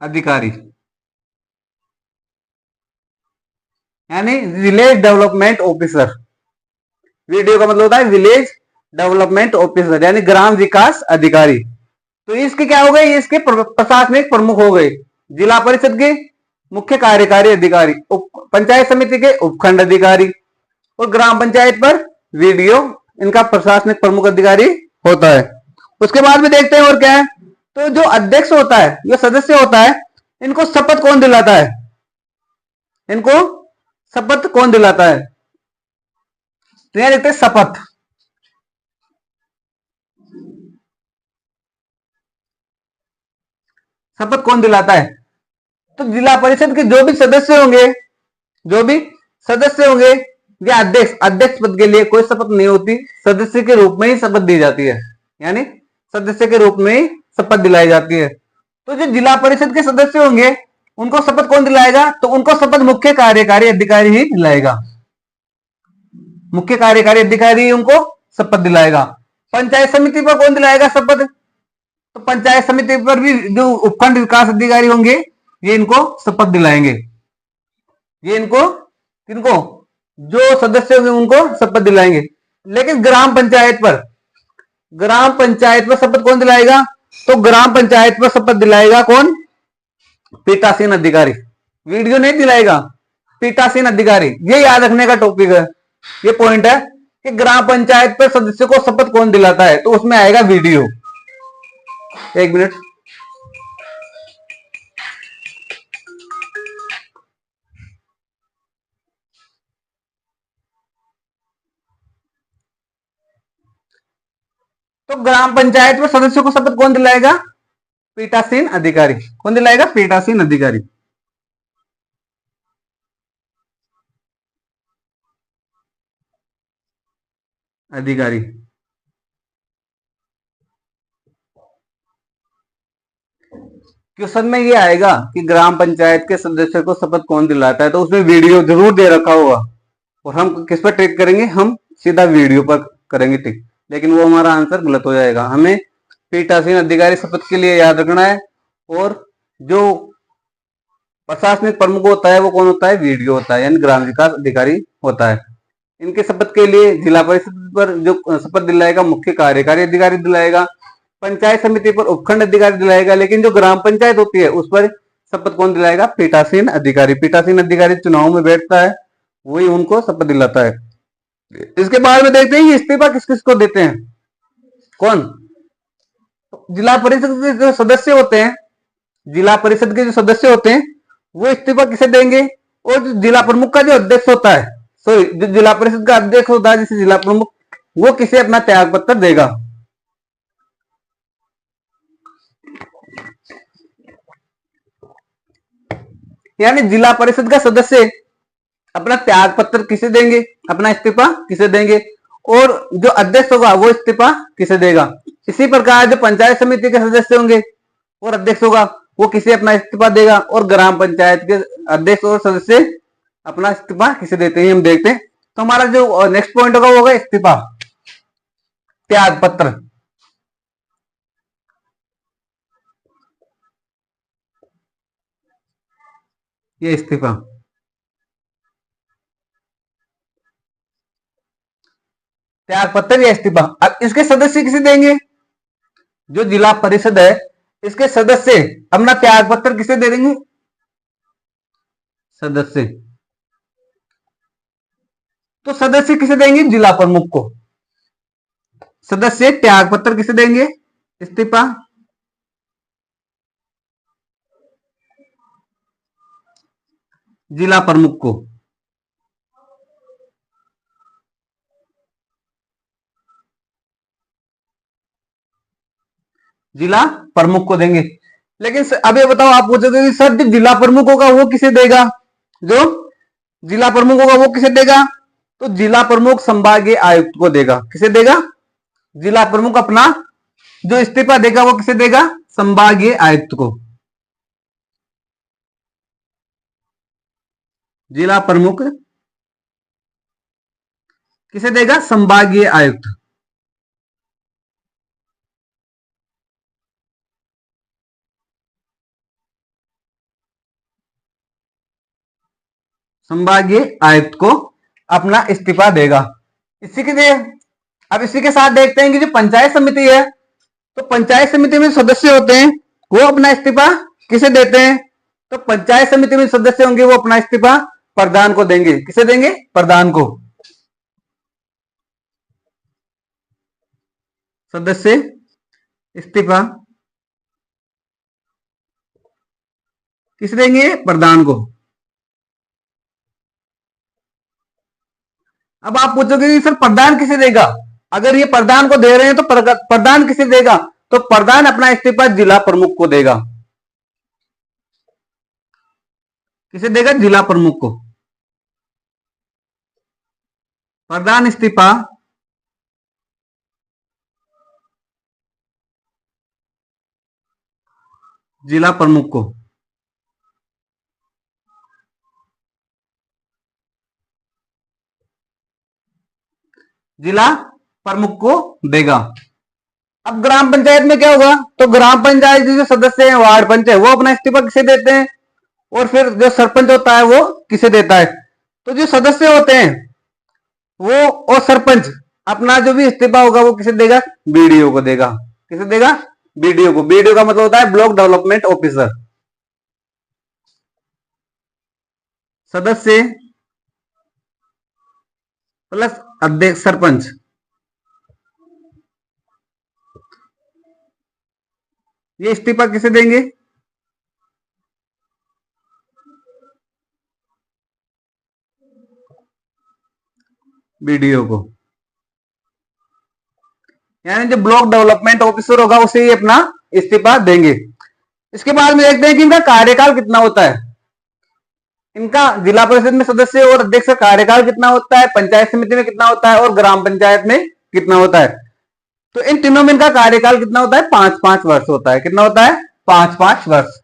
अधिकारी, यानी विलेज डेवलपमेंट ऑफिसर। वीडियो का मतलब होता है विलेज डेवलपमेंट ऑफिसर, यानी ग्राम विकास अधिकारी। तो इसके क्या हो गए? ये इसके प्रशासनिक प्रमुख हो गए। जिला परिषद के मुख्य कार्यकारी अधिकारी, पंचायत समिति के उपखंड अधिकारी, और ग्राम पंचायत पर वीडीओ इनका प्रशासनिक प्रमुख अधिकारी होता है। उसके बाद में देखते हैं और क्या है। तो जो अध्यक्ष होता है, जो सदस्य होता है, इनको शपथ कौन दिलाता है? इनको शपथ कौन दिलाता है? तो यहां देखते हैं शपथ। शपथ कौन दिलाता है? तो जिला परिषद के जो भी सदस्य होंगे, जो भी सदस्य होंगे, या अध्यक्ष, अध्यक्ष पद के लिए कोई शपथ नहीं होती, सदस्य के रूप में ही शपथ दी जाती है, यानी सदस्य के रूप में ही शपथ दिलाई जाती है। तो जो जिला परिषद के सदस्य होंगे उनको शपथ कौन दिलाएगा? तो उनको शपथ मुख्य कार्यकारी अधिकारी ही दिलाएगा। मुख्य कार्यकारी अधिकारी उनको शपथ दिलाएगा। पंचायत समिति पर कौन दिलाएगा शपथ? तो पंचायत समिति पर भी जो उपखंड विकास अधिकारी होंगे ये इनको शपथ दिलाएंगे। ये इनको, किनको? जो सदस्य होंगे उनको शपथ दिलाएंगे। लेकिन ग्राम पंचायत पर, ग्राम पंचायत पर शपथ कौन दिलाएगा? तो ग्राम पंचायत पर शपथ दिलाएगा कौन? पीठासीन अधिकारी। वीडियो नहीं दिलाएगा, पीठासीन अधिकारी। ये याद रखने का टॉपिक है, ये पॉइंट है कि ग्राम पंचायत पर सदस्य को शपथ कौन दिलाता है, तो उसमें आएगा वीडियो। एक मिनट। तो ग्राम पंचायत में सदस्यों को शपथ कौन दिलाएगा? पीठासीन अधिकारी। कौन दिलाएगा? पीठासीन अधिकारी। अधिकारी। क्वेश्चन में ये आएगा कि ग्राम पंचायत के सदस्य को शपथ कौन दिलाता है, तो उसमें वीडियो जरूर दे रखा होगा। और हम किस पर टिक करेंगे? हम सीधा वीडियो पर करेंगे टिक, लेकिन वो हमारा आंसर गलत हो जाएगा। हमें पीठासीन अधिकारी शपथ के लिए याद रखना है। और जो प्रशासनिक प्रमुख होता है वो कौन होता है? वीडियो होता है, यानी ग्राम विकास अधिकारी होता है। इनके शपथ के लिए जिला परिषद पर जो शपथ दिलाएगा मुख्य कार्यकारी अधिकारी दिलाएगा, पंचायत समिति पर उपखंड अधिकारी दिलाएगा, लेकिन जो ग्राम पंचायत होती है उस पर शपथ कौन दिलाएगा? पीठासीन अधिकारी। पीठासीन अधिकारी चुनाव में बैठता है, वही उनको शपथ दिलाता है। इसके बाद में देखते हैं इस्तीफा किस किस को देते हैं। कौन? जिला परिषद के जो सदस्य होते हैं, जिला परिषद के जो सदस्य होते हैं वो इस्तीफा किसे देंगे? और जो जिला प्रमुख का जो अध्यक्ष होता है, सॉरी, जो जिला परिषद का अध्यक्ष होता है जैसे जिला प्रमुख, वो किसे अपना त्याग पत्र देगा। यानी जिला परिषद का सदस्य अपना त्याग पत्र किसे देंगे, अपना इस्तीफा किसे देंगे, और जो अध्यक्ष होगा वो इस्तीफा किसे देगा। इसी प्रकार जो पंचायत समिति के सदस्य होंगे और अध्यक्ष होगा वो किसे अपना इस्तीफा देगा, और ग्राम पंचायत के अध्यक्ष और सदस्य अपना इस्तीफा किसे देते हैं हम देखते हैं। तो हमारा जो नेक्स्ट पॉइंट होगा वो होगा इस्तीफा, त्याग पत्र। ये इस्तीफा, त्याग पत्र या इस्तीफा। अब इसके सदस्य किसे देंगे, जो जिला परिषद है इसके सदस्य अपना त्याग पत्र किसे दे देंगे, सदस्य। तो सदस्य किसे देंगे, जिला प्रमुख को। सदस्य त्याग पत्र किसे देंगे, इस्तीफा जिला प्रमुख को। जिला प्रमुख को देंगे। लेकिन अब ये बताओ, आप पूछोगे कि सर जो जिला प्रमुख होगा वो किसे देगा, जो जिला प्रमुख होगा वो किसे देगा, तो जिला प्रमुख संभागीय आयुक्त को देगा। किसे देगा, जिला प्रमुख अपना जो इस्तीफा देगा वो किसे देगा, संभागीय आयुक्त को। जिला प्रमुख किसे देगा, संभागीय आयुक्त। संभागीय आयुक्त को अपना इस्तीफा देगा। इसी के लिए अब इसी के साथ देखते हैं कि जो पंचायत समिति है, तो पंचायत समिति में सदस्य होते हैं वो अपना इस्तीफा किसे देते हैं, तो पंचायत समिति में सदस्य होंगे वो अपना इस्तीफा प्रधान को देंगे। किसे देंगे, प्रधान को। सदस्य इस्तीफा किसे देंगे, प्रधान को। अब आप पूछोगे कि सर प्रधान किसे देगा, अगर ये प्रधान को दे रहे हैं तो प्रधान किसे देगा, तो प्रधान अपना इस्तीफा जिला प्रमुख को देगा। किसे देगा, जिला प्रमुख को। प्रधान इस्तीफा जिला प्रमुख को। जिला प्रमुख को देगा। अब ग्राम पंचायत में क्या होगा, तो ग्राम पंचायत जो सदस्य हैं, वार्ड पंच है, वो अपना इस्तीफा किसे देते हैं, और फिर जो सरपंच होता है वो किसे देता है। तो जो सदस्य होते हैं वो और सरपंच अपना जो भी इस्तीफा होगा वो किसे देगा, बीडीओ को देगा। किसे देगा, बीडीओ को। बीडीओ का मतलब होता है ब्लॉक डेवलपमेंट ऑफिसर। सदस्य प्लस अध्यक्ष सरपंच, ये इस्तीफा किसे देंगे, बीडीओ को। यानी जो ब्लॉक डेवलपमेंट ऑफिसर होगा उसे ही अपना इस्तीफा देंगे। इसके बाद में देखते हैं कि इनका कार्यकाल कितना होता है। इनका जिला परिषद में सदस्य और अध्यक्ष का कार्यकाल कितना होता है, पंचायत समिति में कितना होता है और ग्राम पंचायत में कितना होता है। तो इन तीनों में इनका कार्यकाल कितना होता है, 5-5 वर्ष होता है। कितना होता है, 5-5 वर्ष।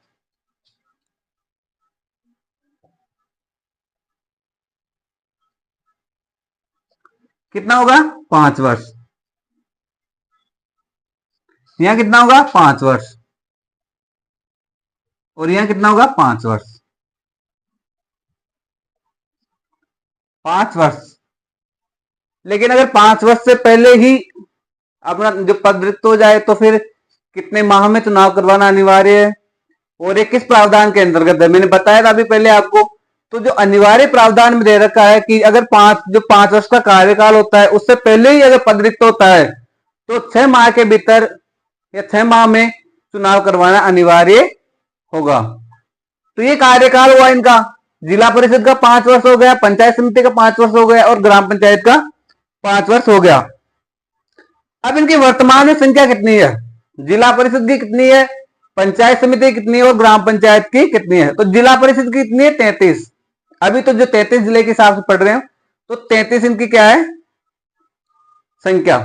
कितना होगा, 5 वर्ष। यहां कितना होगा, 5 वर्ष, और यहां कितना होगा, 5 वर्ष। 5 वर्ष। लेकिन अगर 5 वर्ष से पहले ही अपना जो पद रिक्त हो जाए तो फिर कितने माह में चुनाव करवाना अनिवार्य है, और ये किस प्रावधान के अंतर्गत है, मैंने बताया था अभी पहले आपको। तो जो अनिवार्य प्रावधान में दे रखा है कि अगर 5 वर्ष का कार्यकाल होता है उससे पहले ही अगर पद रिक्त होता है तो 6 माह के भीतर या 6 माह में चुनाव करवाना अनिवार्य होगा। तो ये कार्यकाल हुआ इनका। जिला परिषद का 5 वर्ष हो गया, पंचायत समिति का 5 वर्ष हो गया, और ग्राम पंचायत का 5 वर्ष हो गया। अब इनकी वर्तमान में संख्या कितनी है, जिला परिषद की कितनी है, पंचायत समिति कितनी है और ग्राम पंचायत की कितनी है। तो जिला परिषद की कितनी है 33। अभी तो जो 33 जिले के हिसाब से पढ़ रहे हैं, तो 33 इनकी क्या है संख्या,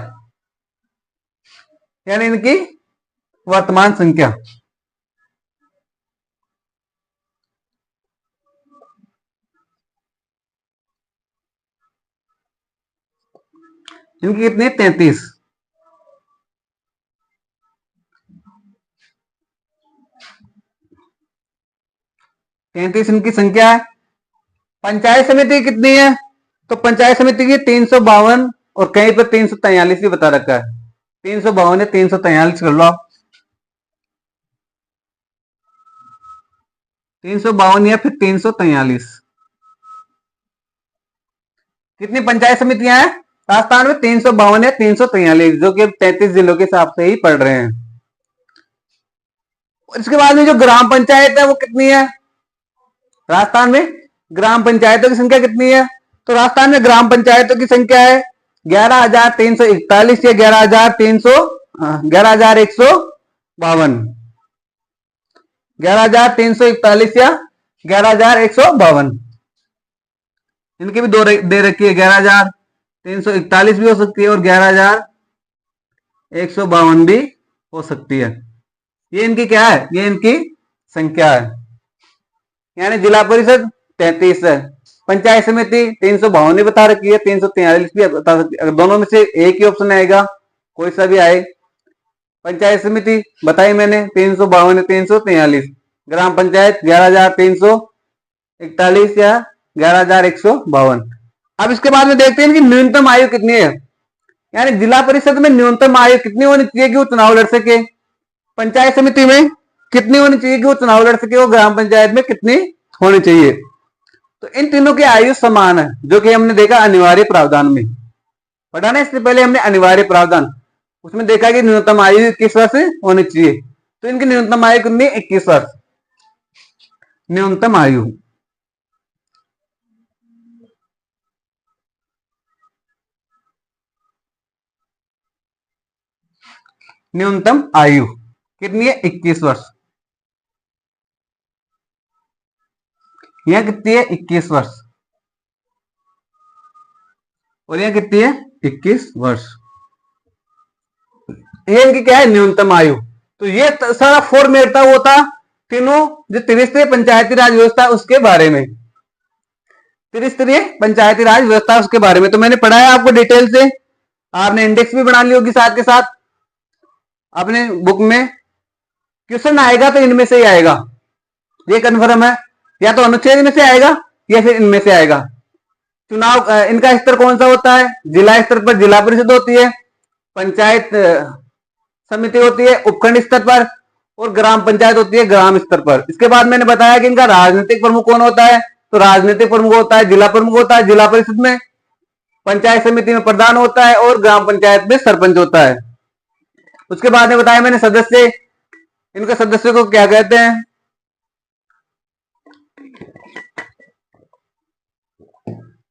यानी इनकी वर्तमान संख्या। इनकी कितनी है 33। इनकी संख्या है। पंचायत समिति कितनी है, तो पंचायत समिति की 352 और कहीं पर 343 भी बता रखा है। 352 है, 343 कर लो आप। 352 या फिर 343। कितनी पंचायत समितियां हैं राजस्थान में? 352 या 343, जो कि 33 जिलों के हिसाब से ही पढ़ रहे हैं। इसके बाद में जो ग्राम पंचायत है वो कितनी है राजस्थान में? ग्राम पंचायतों की संख्या कितनी है? तो राजस्थान में ग्राम पंचायतों की संख्या है 11,341 या 11,152। 11,341 या 11,152। इनकी भी दो दे रखी है, 11,341 भी हो सकती है और 11,152 भी हो सकती है। ये इनकी क्या है? ये इनकी संख्या है। यानी जिला परिषद 33 है, पंचायत समिति 352 बता रखी है, 343 भी बता सकती है। अगर दोनों में से एक ही ऑप्शन आएगा, कोई सा भी आए। पंचायत समिति बताई मैंने 352 343, ग्राम पंचायत 11,341 या 11,152। अब इसके बाद में देखते हैं कि न्यूनतम आयु कितनी है, यानी जिला परिषद में न्यूनतम आयु कितनी होनी चाहिए कि वो चुनाव लड़ सके, पंचायत समिति में कितनी होनी चाहिए कि वो चुनाव लड़ सके, वो ग्राम पंचायत में कितनी होनी चाहिए। तो इन तीनों की आयु समान है, जो कि हमने देखा अनिवार्य प्रावधान में पढ़ा ना। इससे पहले हमने अनिवार्य प्रावधान, उसमें देखा कि न्यूनतम आयु 21 वर्ष होनी चाहिए। तो इनकी न्यूनतम आयु कितनी? 21 वर्ष न्यूनतम आयु। न्यूनतम आयु कितनी है? 21 वर्ष। यह कितनी है? 21 वर्ष। और यह कितनी है? 21 वर्ष। ये इनकी क्या है? न्यूनतम आयु। तो ये सारा फॉर्मेट था, वो था तीनों जो त्रिस्तरीय पंचायती राज व्यवस्था उसके बारे में, त्रिस्तरीय पंचायती राज व्यवस्था उसके बारे में। तो मैंने पढ़ाया आपको डिटेल से, आपने इंडेक्स भी बना ली होगी साथ के साथ अपने बुक में। क्वेश्चन आएगा तो इनमें से ही आएगा, ये कन्फर्म है। या तो अनुच्छेद में से आएगा या फिर इनमें से आएगा। चुनाव इनका स्तर कौन सा होता है? जिला स्तर पर जिला परिषद होती है, पंचायत समिति होती है उपखंड स्तर पर, और ग्राम पंचायत होती है ग्राम स्तर पर। इसके बाद मैंने बताया कि इनका राजनीतिक प्रमुख कौन होता है? तो राजनीतिक प्रमुख होता है जिला प्रमुख होता है जिला परिषद में, पंचायत समिति में प्रधान होता है और ग्राम पंचायत में सरपंच होता है। उसके बाद में बताया मैंने सदस्य, इनके सदस्यों को क्या कहते हैं?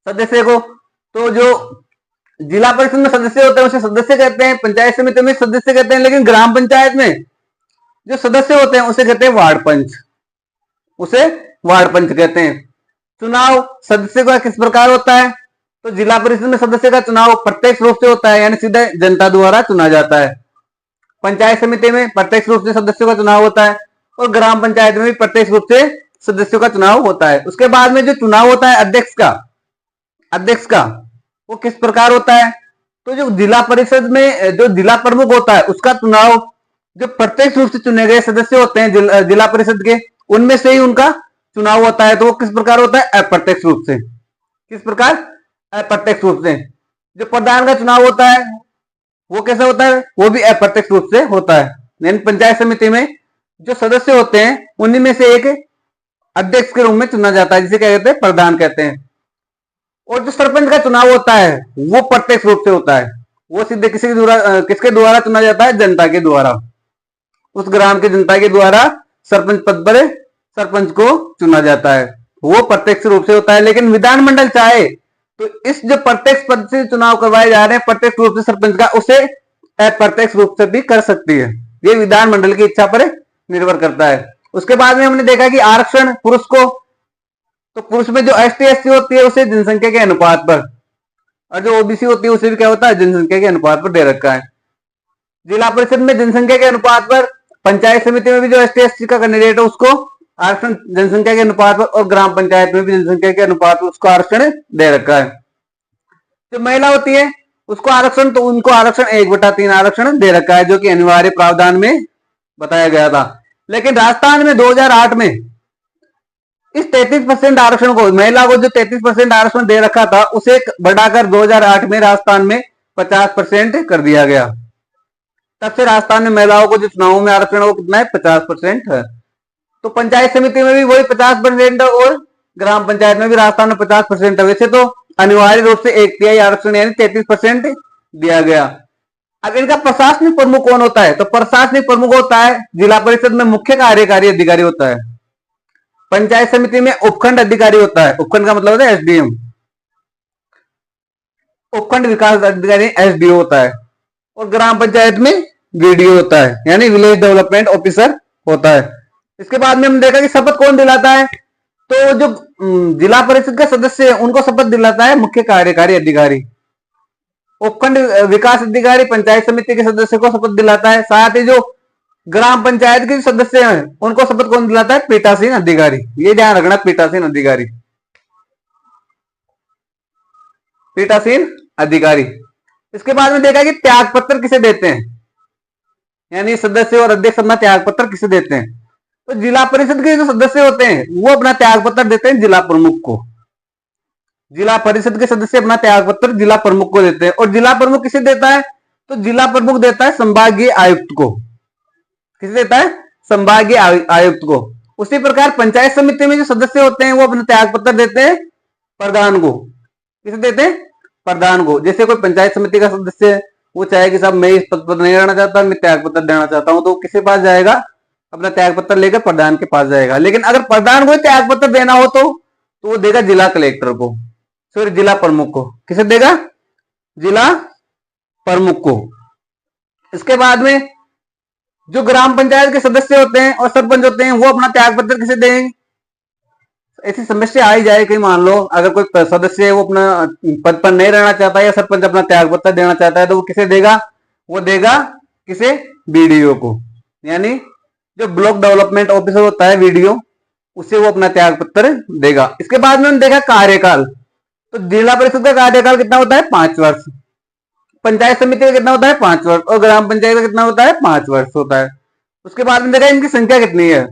सदस्य को, तो जो जिला परिषद में सदस्य होते हैं उसे सदस्य कहते हैं, पंचायत समिति में सदस्य कहते हैं, लेकिन ग्राम पंचायत में जो सदस्य होते हैं उसे कहते हैं वार्ड पंच, उसे वार्ड पंच कहते हैं। चुनाव सदस्य का किस प्रकार होता है? तो जिला परिषद में सदस्य का चुनाव प्रत्यक्ष रूप से होता है, यानी सीधे जनता द्वारा चुना जाता है। पंचायत समिति में प्रत्यक्ष रूप से सदस्यों का चुनाव होता है, और ग्राम पंचायत में भी प्रत्यक्ष रूप से सदस्यों का चुनाव होता है। उसके बाद में जो चुनाव होता है अध्यक्ष का वो किस प्रकार होता है? तो जो जिला परिषद में जो जिला प्रमुख होता है उसका चुनाव जो प्रत्यक्ष रूप से चुने गए सदस्य होते हैं जिला परिषद के, उनमें से ही उनका चुनाव होता है। तो वो किस प्रकार होता है? अप्रत्यक्ष रूप से। किस प्रकार? अप्रत्यक्ष रूप से। जो प्रधान का चुनाव होता है वो कैसे होता है? वो भी अप्रत्यक्ष रूप से होता है। यानी पंचायत समिति में जो सदस्य होते हैं उन्हीं में से एक अध्यक्ष के रूप में चुना जाता है, जिसे क्या कहते हैं? प्रधान कहते हैं। और जो सरपंच का चुनाव होता है वो प्रत्यक्ष रूप से होता है, वो सीधे किसके द्वारा चुना जाता है? जनता के द्वारा, उस ग्राम की जनता के द्वारा सरपंच पद पर सरपंच को चुना जाता है, वो प्रत्यक्ष रूप से होता है। लेकिन विधानमंडल चाहे तो इस जो प्रत्यक्ष पद से चुनाव करवाए जा रहे हैं प्रत्यक्ष रूप से सरपंच का, उसे अप्रत्यक्ष रूप से भी कर सकती है। ये विधानमंडल की इच्छा पर निर्भर करता है। उसके बाद में हमने देखा कि आरक्षण पुरुष को, तो पुरुष में जो एसटी एससी होती है उसे जनसंख्या के अनुपात पर, और जो ओबीसी होती है उसे भी क्या होता है, जनसंख्या के अनुपात पर दे रखा है। जिला परिषद में जनसंख्या के अनुपात पर, पंचायत समिति में भी जो एसटी एससी का कैंडिडेट है उसको आरक्षण जनसंख्या के अनुपात पर, और ग्राम पंचायत में भी जनसंख्या के अनुपात पर उसको आरक्षण दे रखा है। जो महिला होती है उसको आरक्षण, तो उनको आरक्षण 1/3 आरक्षण दे रखा है, जो कि अनिवार्य प्रावधान में बताया गया था। लेकिन राजस्थान में 2008 में इस 33% आरक्षण को, महिला को जो 33% आरक्षण दे रखा था उसे बढ़ाकर 2008 में राजस्थान में 50% कर दिया गया। तब से राजस्थान में महिलाओं को जो चुनावों में आरक्षण वो कितना है, 50% है। तो पंचायत समिति में भी वही 50% और ग्राम पंचायत में भी राजस्थान में 50% है। वैसे तो अनिवार्य रूप से 1/3 आरक्षण यानी 33% दिया गया। अब इनका प्रशासनिक प्रमुख कौन होता है, तो प्रशासनिक प्रमुख होता है जिला परिषद में मुख्य कार्यकारी अधिकारी होता है। पंचायत समिति में उपखंड अधिकारी होता है, उपखंड का मतलब होता है एसडीएम, उपखंड विकास अधिकारी एसडीओ होता है। और ग्राम पंचायत में वीडीओ होता है यानी विलेज डेवलपमेंट ऑफिसर होता है। इसके बाद में हम देखा कि शपथ कौन दिलाता है, तो जो जिला परिषद के सदस्य है उनको शपथ दिलाता है मुख्य कार्यकारी अधिकारी। उपखंड विकास अधिकारी पंचायत समिति के सदस्य को शपथ दिलाता है। साथ ही जो ग्राम पंचायत के सदस्य हैं उनको शपथ कौन दिलाता है, पीठासीन अधिकारी। ये ध्यान रखना, पीठासीन अधिकारी, पीठासीन अधिकारी। इसके बाद में देखा कि त्याग पत्र किसे देते हैं, यानी सदस्य और अध्यक्ष अपना त्याग पत्र किसे देते हैं, तो जिला परिषद के जो सदस्य होते हैं वो अपना त्याग पत्र देते हैं जिला प्रमुख को। जिला परिषद के सदस्य अपना त्याग पत्र जिला प्रमुख को देते हैं। और जिला प्रमुख किसे देता है, तो जिला प्रमुख देता है संभागीय आयुक्त को। किसे देता है, संभागीय आयुक्त को। उसी प्रकार पंचायत समिति में जो सदस्य होते हैं वो अपना त्याग पत्र देते हैं प्रधान को। किसे देते हैं, प्रधान को। जैसे कोई पंचायत समिति का सदस्य है वो चाहे कि साहब मैं इस पद पर नहीं रहना चाहता, मैं त्याग पत्र देना चाहता हूं, तो किसके पास जाएगा, अपना त्याग पत्र लेकर प्रधान के पास जाएगा। लेकिन अगर प्रधान को त्याग पत्र देना हो तो वो देगा जिला कलेक्टर को, सॉरी जिला प्रमुख को। किसे देगा, जिला प्रमुख को। इसके बाद में जो ग्राम पंचायत के सदस्य होते हैं और सरपंच होते हैं वो अपना त्याग पत्र किसे देंगे। ऐसी समस्या आ ही जाए कि मान लो अगर कोई सदस्य है वो अपना पद पर नहीं रहना चाहता या सरपंच अपना त्याग पत्र देना चाहता है तो वो किसे देगा, वो देगा किसे, बीडीओ को। यानी जो ब्लॉक डेवलपमेंट ऑफिसर होता है वीडीओ, उसे वो अपना त्याग पत्र देगा। इसके बाद में हमने देखा कार्यकाल, तो जिला परिषद का कार्यकाल कितना होता है, 5 वर्ष। पंचायत समिति का कितना होता है, 5 वर्ष। और ग्राम पंचायत का कितना होता है, 5 वर्ष होता है। उसके बाद में देखा इनकी संख्या कितनी है,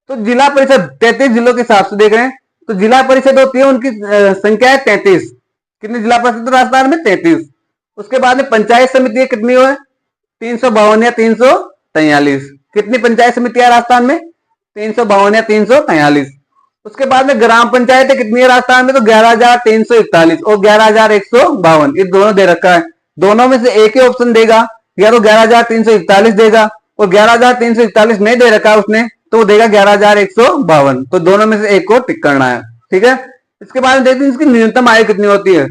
तो जिला परिषद 33 जिलों के हिसाब से देख रहे हैं, तो जिला परिषद होती है उनकी संख्या है 33। कितनी जिला परिषद राजस्थान में, 33। उसके बाद में पंचायत समिति कितनी है, 352 या 343। कितनी पंचायत समितियां राजस्थान में, 352 या 343। उसके बाद में ग्राम पंचायतें कितनी है राजस्थान में, तो 11,341 और 11,152। ये दोनों दे रखा है। दोनों में से एक ही ऑप्शन देगा, या तो 11,341 देगा, और 11,341 नहीं दे रखा उसने तो वो देगा 11,152। तो दोनों में से एक को टिक करना है, ठीक है। इसके बाद में देखते हैं इसकी न्यूनतम आयु कितनी होती है,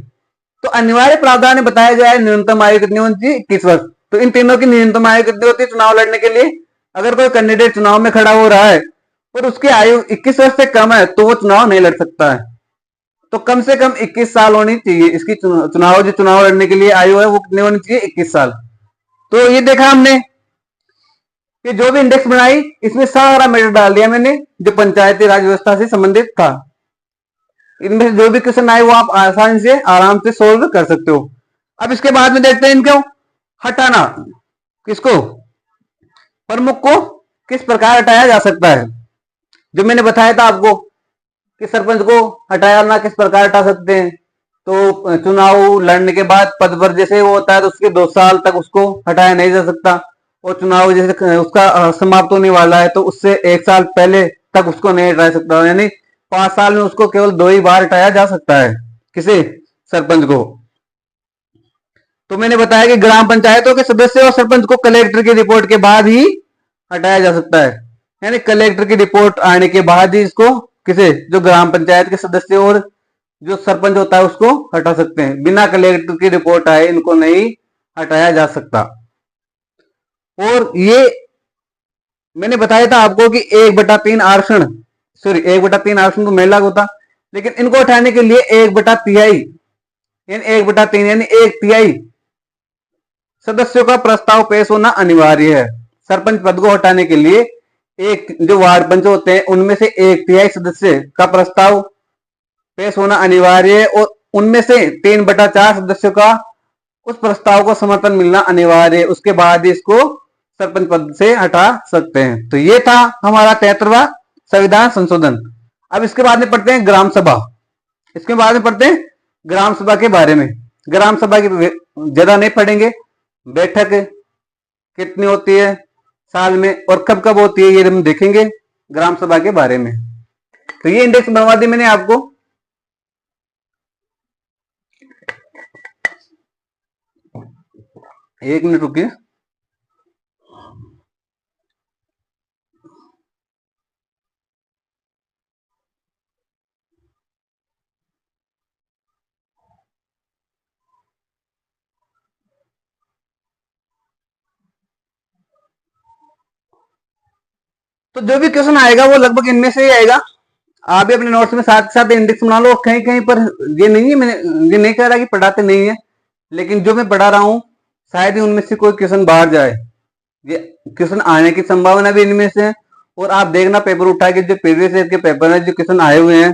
तो अनिवार्य प्रावधान में बताया गया है न्यूनतम आयु कितनी होनी चाहिए, 21 वर्ष। तो इन तीनों की न्यूनतम आयु कितनी होती है चुनाव लड़ने के लिए। अगर कोई कैंडिडेट चुनाव में खड़ा हो रहा है और उसकी आयु 21 वर्ष से कम है तो वो चुनाव नहीं लड़ सकता है। तो कम से कम 21 साल होनी चाहिए इसकी चुनाव लड़ने के लिए आयु है वो कितनी होनी चाहिए, 21 साल। तो ये देखा हमने कि जो भी इंडेक्स बनाई इसमें सारा मैटर डाल दिया मैंने जो पंचायती राज व्यवस्था से संबंधित था। इनमें से जो भी क्वेश्चन आए वो आप आसानी से आराम से सोल्व कर सकते हो। अब इसके बाद में देखते हैं इनको हटाना, किसको, प्रमुख को किस प्रकार हटाया जा सकता है। जो मैंने बताया था आपको कि सरपंच को हटाना किस प्रकार हटा सकते हैं, तो चुनाव लड़ने के बाद पद पर जैसे वो होता है तो उसके 2 साल तक उसको हटाया नहीं जा सकता, और चुनाव जैसे उसका समाप्त होने वाला है तो उससे 1 साल पहले तक उसको नहीं हटाया सकता। यानी 5 साल में उसको केवल 2 ही बार हटाया जा सकता है, किसे, सरपंच को। तो मैंने बताया कि ग्राम पंचायतों के सदस्य और सरपंच को कलेक्टर की रिपोर्ट के बाद ही हटाया जा सकता है। यानी कलेक्टर की रिपोर्ट आने के बाद ही इसको किसे, जो ग्राम पंचायत के सदस्य और जो सरपंच होता है उसको हटा सकते हैं। बिना कलेक्टर की रिपोर्ट आए इनको नहीं हटाया जा सकता। और ये मैंने बताया था आपको कि 1/3 आरक्षण, सॉरी 1/3 आरक्षण तो महिला को था, लेकिन इनको हटाने के लिए 1/3 यानी 1/3 यानी 1/3 सदस्यों का प्रस्ताव पेश होना अनिवार्य है। सरपंच पद को हटाने के लिए एक जो वार्ड पंच होते हैं उनमें से 1/3 सदस्य का प्रस्ताव पेश होना अनिवार्य है और उनमें से 3/4 सदस्यों का उस प्रस्ताव को समर्थन मिलना अनिवार्य है। उसके बाद इसको सरपंच पद से हटा सकते हैं। तो ये था हमारा 73वां संविधान संशोधन। अब इसके बाद में पढ़ते हैं ग्राम सभा। इसके बाद में पढ़ते हैं ग्राम सभा के बारे में। ग्राम सभा की ज्यादा नहीं पढ़ेंगे, बैठक कितनी होती है साल में और कब कब होती है ये हम देखेंगे ग्राम सभा के बारे में। तो ये इंडेक्स बनवा दी मैंने आपको। एक मिनट रुकिए। तो जो भी क्वेश्चन आएगा वो लगभग इनमें से ही आएगा। आप भी अपने नोट्स में साथ साथ इंडेक्स बना लो। कहीं कहीं पर ये नहीं है, मैंने ये नहीं कह रहा कि पढ़ाते नहीं है, लेकिन जो मैं पढ़ा रहा हूं शायद ही उनमें से कोई क्वेश्चन बाहर जाए। ये क्वेश्चन आने की संभावना भी इनमें से है। और आप देखना पेपर उठा के जो प्रीवियस ईयर के पेपर है जो क्वेश्चन आए हुए हैं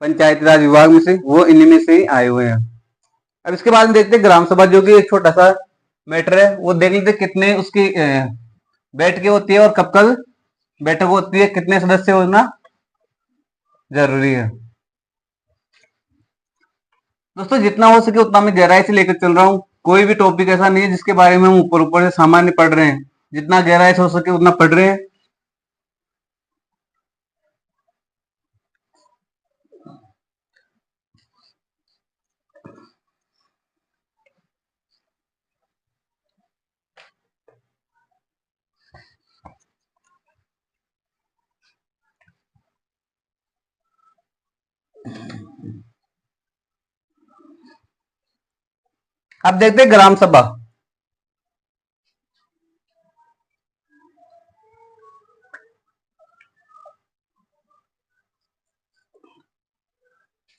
पंचायती राज विभाग में से वो इनमें से ही आए हुए हैं। अब इसके बाद में देखते हैं ग्राम सभा, जो कि एक छोटा सा मैटर है, वो देख लेते कितने उसकी बैठकें होती है और कब कब बैठक होती है, कितने सदस्य होना जरूरी है। दोस्तों जितना हो सके उतना मैं गहराई से लेकर चल रहा हूँ। कोई भी टॉपिक ऐसा नहीं है जिसके बारे में हम ऊपर ऊपर से सामान्य पढ़ रहे हैं। जितना गहराई से हो सके उतना पढ़ रहे हैं। अब देखते हैं ग्राम सभा।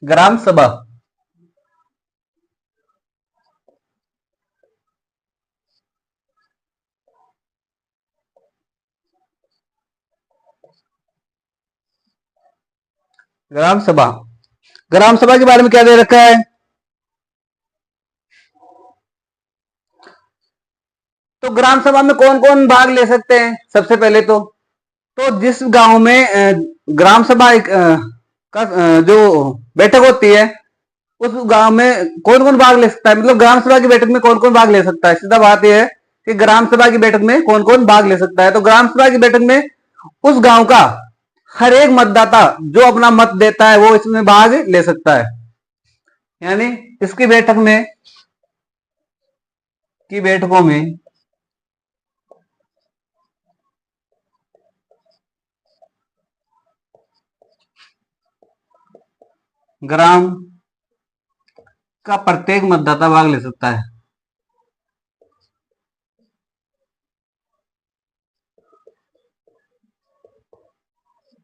ग्राम सभा ग्राम सभा ग्राम सभा के बारे में क्या दे रखा है। तो ग्राम सभा में कौन कौन भाग ले सकते हैं। सबसे पहले तो जिस गांव में ग्राम सभा का जो बैठक होती है उस गांव में कौन कौन भाग ले सकता है। मतलब ग्राम सभा की बैठक में कौन कौन भाग ले सकता है। सीधा बात यह है कि ग्राम सभा की बैठक में कौन कौन भाग ले सकता है। तो ग्राम सभा की बैठक में उस गांव का हर एक मतदाता जो अपना मत देता है वो इसमें भाग ले सकता है। यानी इसकी बैठक में की बैठकों में ग्राम का प्रत्येक मतदाता भाग ले सकता है।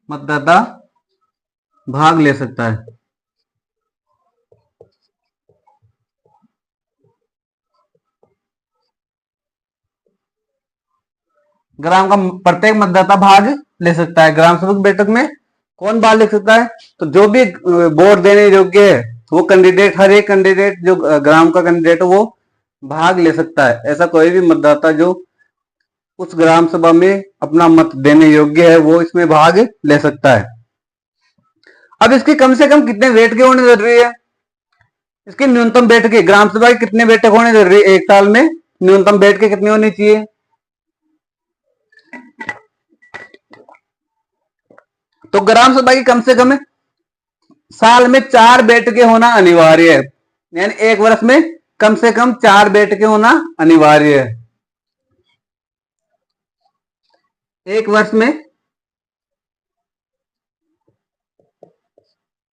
मतदाता भाग ले सकता है। ग्राम का प्रत्येक मतदाता भाग ले सकता है। ग्राम सभा की बैठक में कौन भाग ले सकता है। तो जो भी वोट देने योग्य है वो कैंडिडेट, हर एक कैंडिडेट जो ग्राम का कैंडिडेट है वो भाग ले सकता है। ऐसा कोई भी मतदाता जो उस ग्राम सभा में अपना मत देने योग्य है वो इसमें भाग ले सकता है। अब इसकी कम से कम कितने बैठकें होने जरूरी है। इसकी न्यूनतम बैठकें, ग्राम सभा की कितने बैठक होने जरूरी है एक साल में, न्यूनतम बैठकें कितनी होनी चाहिए। तो ग्राम सभा की कम से कम साल में 4 बैठकें होना अनिवार्य है। यानी एक वर्ष में कम से कम 4 बैठकें होना अनिवार्य है। एक वर्ष में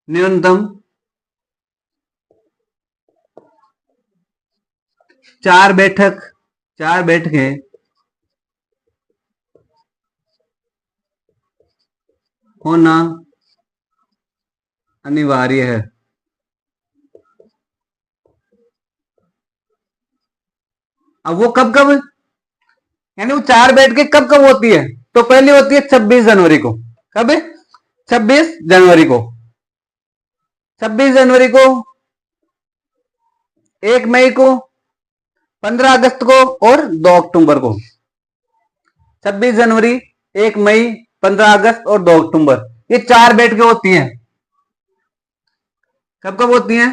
न्यूनतम 4 बैठकें होना अनिवार्य है। अब वो कब कब, यानी वो 4 बैठकें कब कब होती है? तो पहली होती है 26 जनवरी को। कब है? 26 जनवरी को। 26 जनवरी को, 1 मई को, 15 अगस्त को और 2 अक्टूबर को। 26 जनवरी, 1 मई, 15 अगस्त और 2 अक्टूबर, ये 4 बैठकें होती हैं। कब कब होती हैं?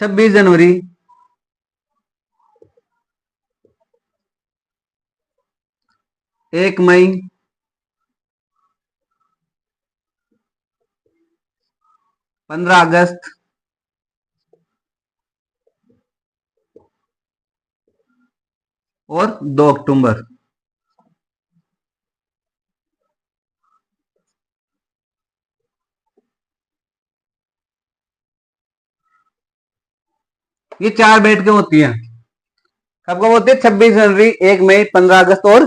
26 जनवरी, 1 मई, 15 अगस्त और 2 अक्टूबर। ये 4 बैठकें होती हैं। कब कब होती है? 26 जनवरी, 1 मई, 15 अगस्त और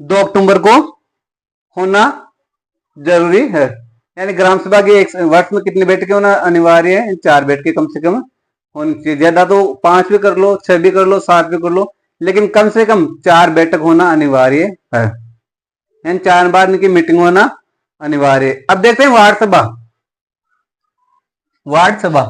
2 अक्टूबर को होना जरूरी है। यानी ग्राम सभा की एक वर्ष में कितनी बैठकें होना अनिवार्य है? 4 बैठकें कम से कम होनी चाहिए। ज्यादा तो 5 भी कर लो, 6 भी कर लो, 7 भी कर लो, लेकिन कम से कम 4 बैठक होना अनिवार्य है। यानी 4 बार इनकी मीटिंग होना अनिवार्य है। अब देखते हैं वार्ड सभा। वार्ड सभा,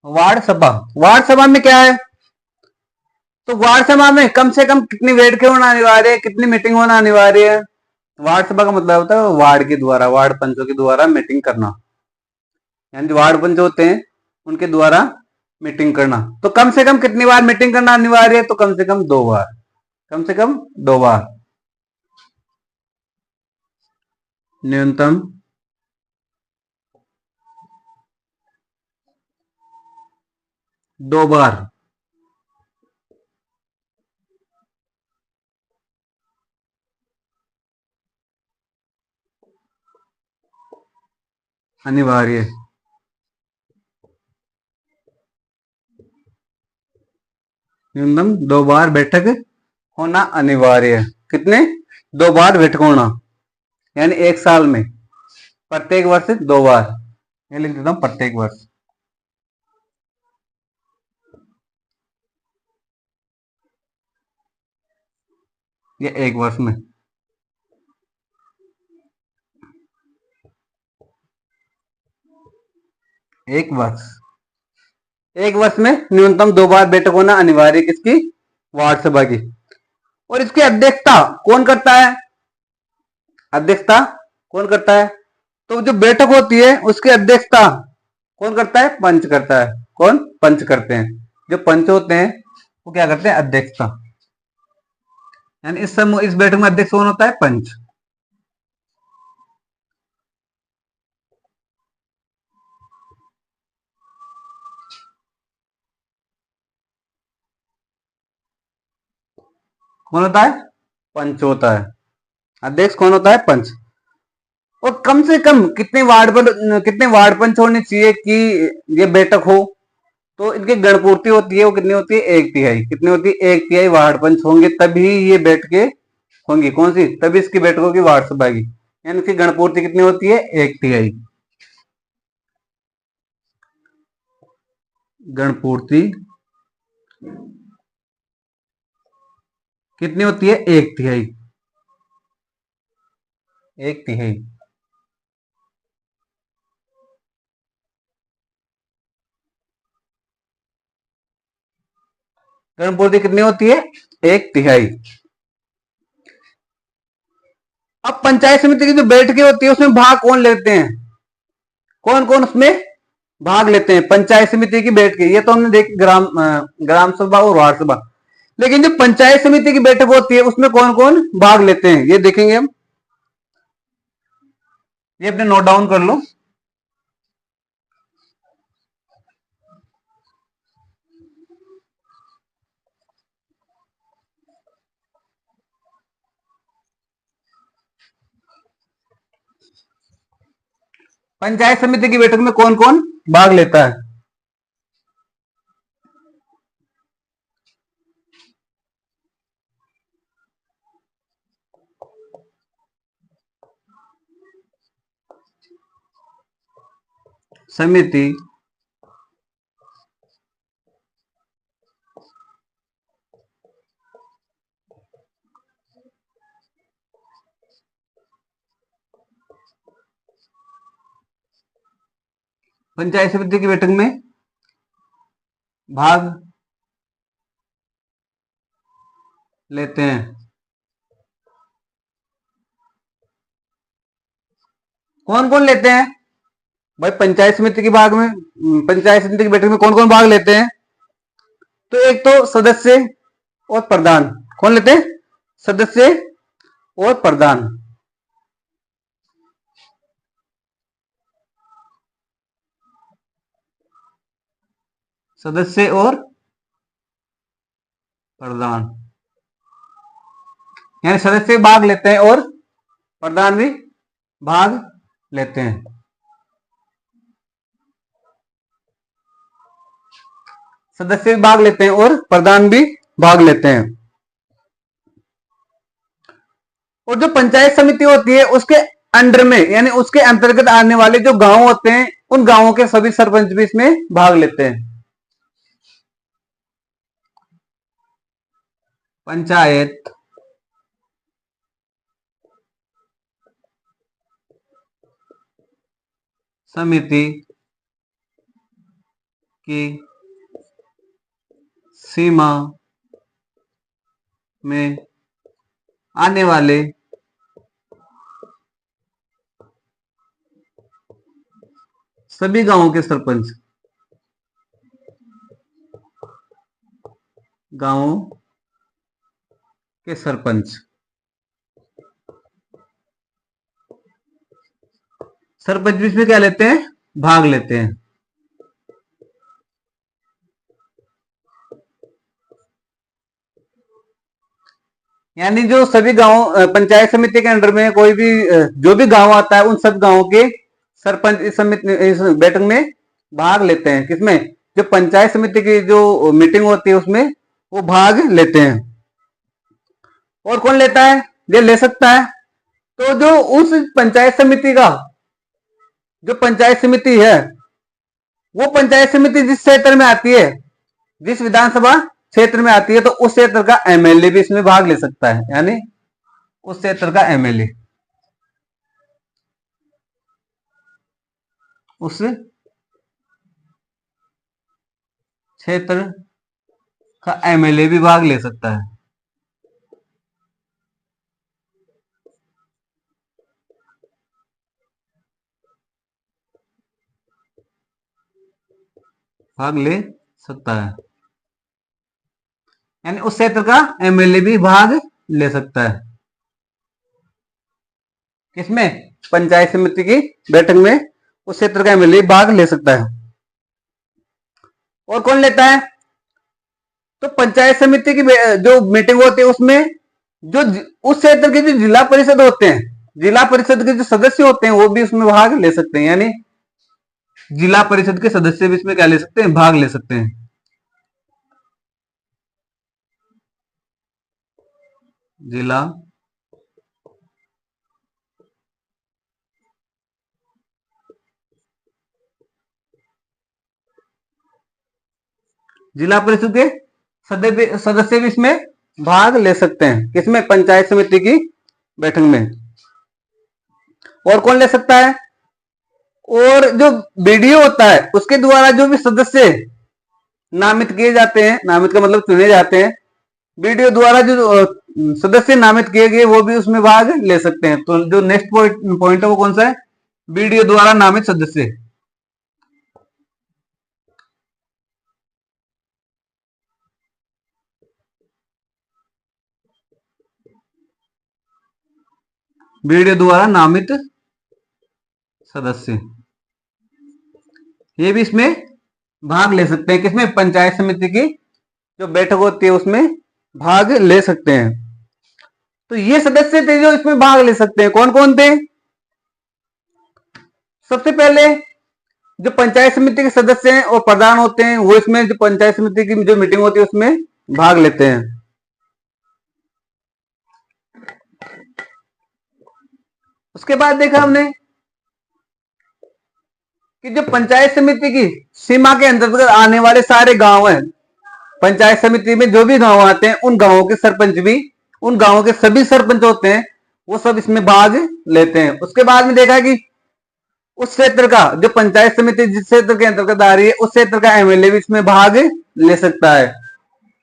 वार्ड सभा, वार्ड सभा में क्या है? तो वार्ड सभा में कम से कम कितनी बैठकें होना अनिवार्य है, कितनी मीटिंग होना अनिवार्य है? वार्ड सभा का मतलब होता है वार्ड के द्वारा, वार्ड पंचों के द्वारा मीटिंग करना। यानी जो वार्ड पंच होते हैं उनके द्वारा मीटिंग करना। तो कम से कम कितनी बार मीटिंग करना अनिवार्य है? तो कम से कम 2 बार। कम से कम 2 बार, न्यूनतम 2 बार अनिवार्य है। न्यूनतम 2 बार बैठक होना अनिवार्य है। कितने? 2 बार बैठक होना, यानी एक साल में प्रत्येक वर्ष 2 बार। ये लिख देता हूं, प्रत्येक वर्ष। ये एक वर्ष में, एक वर्ष, एक वर्ष में न्यूनतम 2 बार बैठक होना अनिवार्य। किसकी? वार्ड सभा की। और इसकी अध्यक्षता कौन करता है? अध्यक्षता कौन करता है? तो जो बैठक होती है उसकी अध्यक्षता कौन करता है? पंच करता है। कौन? पंच करते हैं। जो पंच होते हैं वो क्या करते हैं? अध्यक्षता। यानी इस समूह, इस बैठक में अध्यक्ष कौन होता है? पंच। कौन होता है? पंच होता है। अध्यक्ष कौन होता है? पंच। और कम से कम कितने वार्ड पर, कितने वार्ड पंच होने चाहिए कि ये बैठक हो? तो इनकी गणपूर्ति होती है, वो कितनी होती है? 1/3। कितनी होती है? 1/3 वार्ड पंच होंगे तभी ये बैठकें होंगी। कौन सी? तभी इसकी बैठकों की, वार्ड सभा की। यानी इसकी गणपूर्ति कितनी होती है? 1/3। गणपूर्ति कितनी होती है? 1/3। 1/3। गणपूर्ति कितनी होती है? 1/3। अब पंचायत समिति की जो बैठकें होती है उसमें भाग कौन लेते हैं? कौन कौन उसमें भाग लेते हैं? पंचायत समिति की बैठकें, ये तो हमने देखी ग्राम सभा और वार्ड सभा। लेकिन जो पंचायत समिति की बैठक होती है उसमें कौन कौन भाग लेते हैं, ये देखेंगे हम। ये अपने नोट डाउन कर लो। पंचायत समिति की बैठक में कौन कौन भाग लेता है? समिति पंचायत समिति की बैठक में भाग लेते हैं। कौन कौन लेते हैं भाई पंचायत समिति की भाग में? पंचायत समिति की बैठक में कौन कौन भाग लेते हैं? तो एक तो सदस्य और प्रधान। कौन लेते हैं? सदस्य और प्रधान। सदस्य और प्रधान, यानी सदस्य भाग लेते हैं और प्रधान भी भाग लेते हैं। सदस्य भी भाग लेते हैं और प्रधान भी भाग लेते हैं। और जो पंचायत समिति होती है उसके अंडर में, यानी उसके अंतर्गत आने वाले जो गांव होते हैं उन गांवों के सभी सरपंच भी इसमें भाग लेते हैं। पंचायत समिति की सीमा में आने वाले सभी गांवों के सरपंच, गांवों के सरपंच भी इसमें क्या लेते हैं? भाग लेते हैं। यानी जो सभी गांव पंचायत समिति के अंडर में कोई भी जो भी गांव आता है उन सब गांवों के सरपंच इस समिति इस बैठक में भाग लेते हैं। किसमें? जो पंचायत समिति की जो मीटिंग होती है उसमें वो भाग लेते हैं। और कौन लेता है? ये ले सकता है तो जो उस पंचायत समिति का जो पंचायत समिति है वो पंचायत समिति जिस क्षेत्र में आती है, जिस विधानसभा क्षेत्र में आती है, तो उस क्षेत्र का एमएलए भी इसमें भाग ले सकता है। यानी उस क्षेत्र का एमएलए, उस क्षेत्र का एमएलए भी भाग ले सकता है। भाग ले सकता है, यानी उस क्षेत्र का एमएलए भी भाग ले सकता है। किसमें? पंचायत समिति की बैठक में उस क्षेत्र का एमएलए भाग ले सकता है। और कौन लेता है? तो पंचायत समिति की जो मीटिंग होती है उसमें जो उस क्षेत्र के जो जिला परिषद होते हैं, जिला परिषद के जो सदस्य होते हैं वो भी उसमें भाग ले सकते हैं। यानी जिला परिषद के सदस्य भी इसमें क्या ले सकते हैं? भाग ले सकते हैं। जिला जिला परिषद के सदस्य भी इसमें भाग ले सकते हैं। किसमें? पंचायत समिति की बैठक में। और कौन ले सकता है? और जो बीडीओ होता है उसके द्वारा जो भी सदस्य नामित किए जाते हैं, नामित का मतलब चुने जाते हैं, बीडीओ द्वारा जो सदस्य नामित किए गए वो भी उसमें भाग ले सकते हैं। तो जो नेक्स्ट पॉइंट है वो कौन सा है? बीडीओ द्वारा नामित सदस्य। बीडीओ द्वारा नामित सदस्य ये भी इसमें भाग ले सकते हैं। किसमें? पंचायत समिति की जो बैठक होती है उसमें भाग ले सकते हैं। तो ये सदस्य थे जो इसमें भाग ले सकते हैं। कौन कौन थे? सबसे पहले जो पंचायत समिति के सदस्य हैं और प्रधान होते हैं वो इसमें जो पंचायत समिति की जो मीटिंग होती है उसमें भाग लेते हैं। उसके बाद देखा हमने कि जो पंचायत समिति की सीमा के अंतर्गत आने वाले सारे गांव हैं, पंचायत समिति में जो भी गांव आते हैं उन गांवों के सरपंच भी, उन गांवों के सभी सरपंच होते हैं वो सब इसमें भाग लेते हैं। उसके बाद में देखा कि उस क्षेत्र का जो पंचायत समिति जिस क्षेत्र के अंतर्गत आ रही है उस क्षेत्र का एमएलए भी इसमें भाग ले सकता है,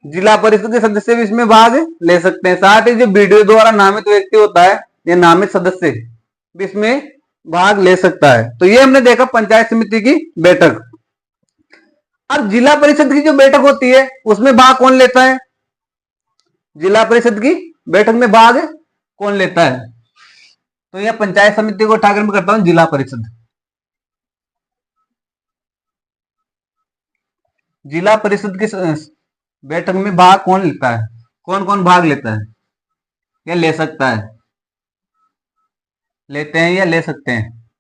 जिला परिषद के सदस्य भी इसमें भाग ले सकते हैं, साथ ही जो बीडीओ द्वारा नामित व्यक्ति होता है या नामित सदस्य भी इसमें भाग ले सकता है। तो ये हमने देखा पंचायत समिति की बैठक। अब जिला परिषद की जो बैठक होती है उसमें भाग कौन लेता है? जिला परिषद की बैठक में भाग कौन लेता है? तो यह पंचायत समिति को उठाकर मैं करता हूं जिला परिषद। जिला परिषद की बैठक में भाग कौन लेता है? कौन कौन भाग लेता है या ले सकता है? लेते हैं या ले सकते हैं?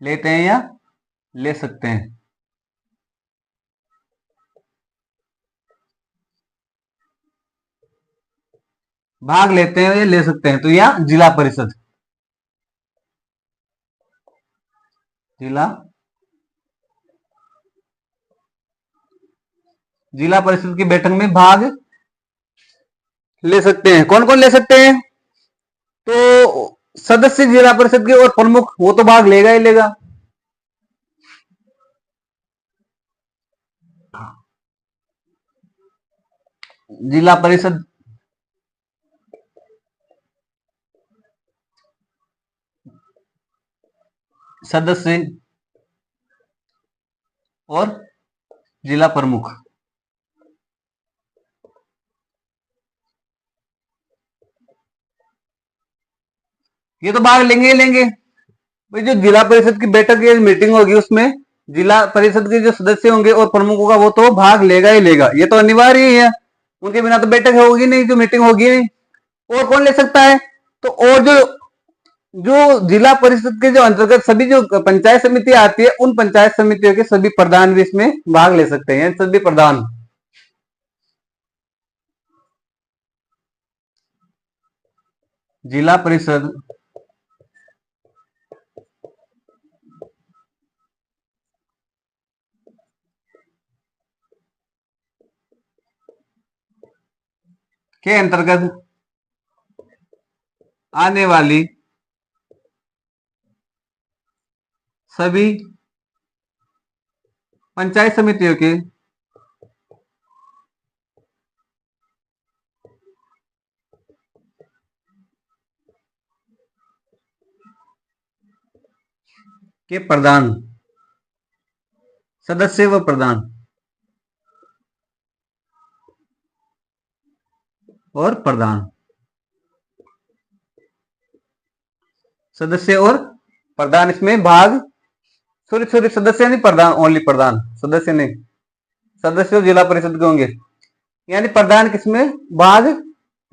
लेते हैं या ले सकते हैं? भाग लेते हैं या ले सकते हैं? तो यह जिला परिषद, जिला जिला परिषद की बैठक में भाग ले सकते हैं। कौन कौन ले सकते हैं? तो सदस्य जिला परिषद के और प्रमुख वो तो भाग लेगा ही लेगा। जिला परिषद सदस्य और जिला प्रमुख ये तो भाग लेंगे ही लेंगे भाई। जो जिला परिषद की बैठक या मीटिंग होगी उसमें जिला परिषद के जो सदस्य होंगे और प्रमुख होगा वो तो भाग लेगा ही लेगा, ये तो अनिवार्य ही है, उनके बिना तो बैठक होगी नहीं, जो मीटिंग होगी नहीं। और कौन ले सकता है? तो और जो जो जिला परिषद के जो अंतर्गत सभी जो पंचायत समिति आती है उन पंचायत समितियों के सभी प्रधान भी इसमें भाग ले सकते हैं, सभी प्रधान। जिला परिषद के अंतर्गत आने वाली सभी पंचायत समितियों के प्रधान, सदस्य व प्रधान और प्रधान, सदस्य और प्रधान इसमें भाग, सॉरी सॉरी सदस्य नहीं, प्रधान, ओनली प्रधान, सदस्य नहीं, सदस्य जिला परिषद के होंगे, यानी प्रधान किसमें भाग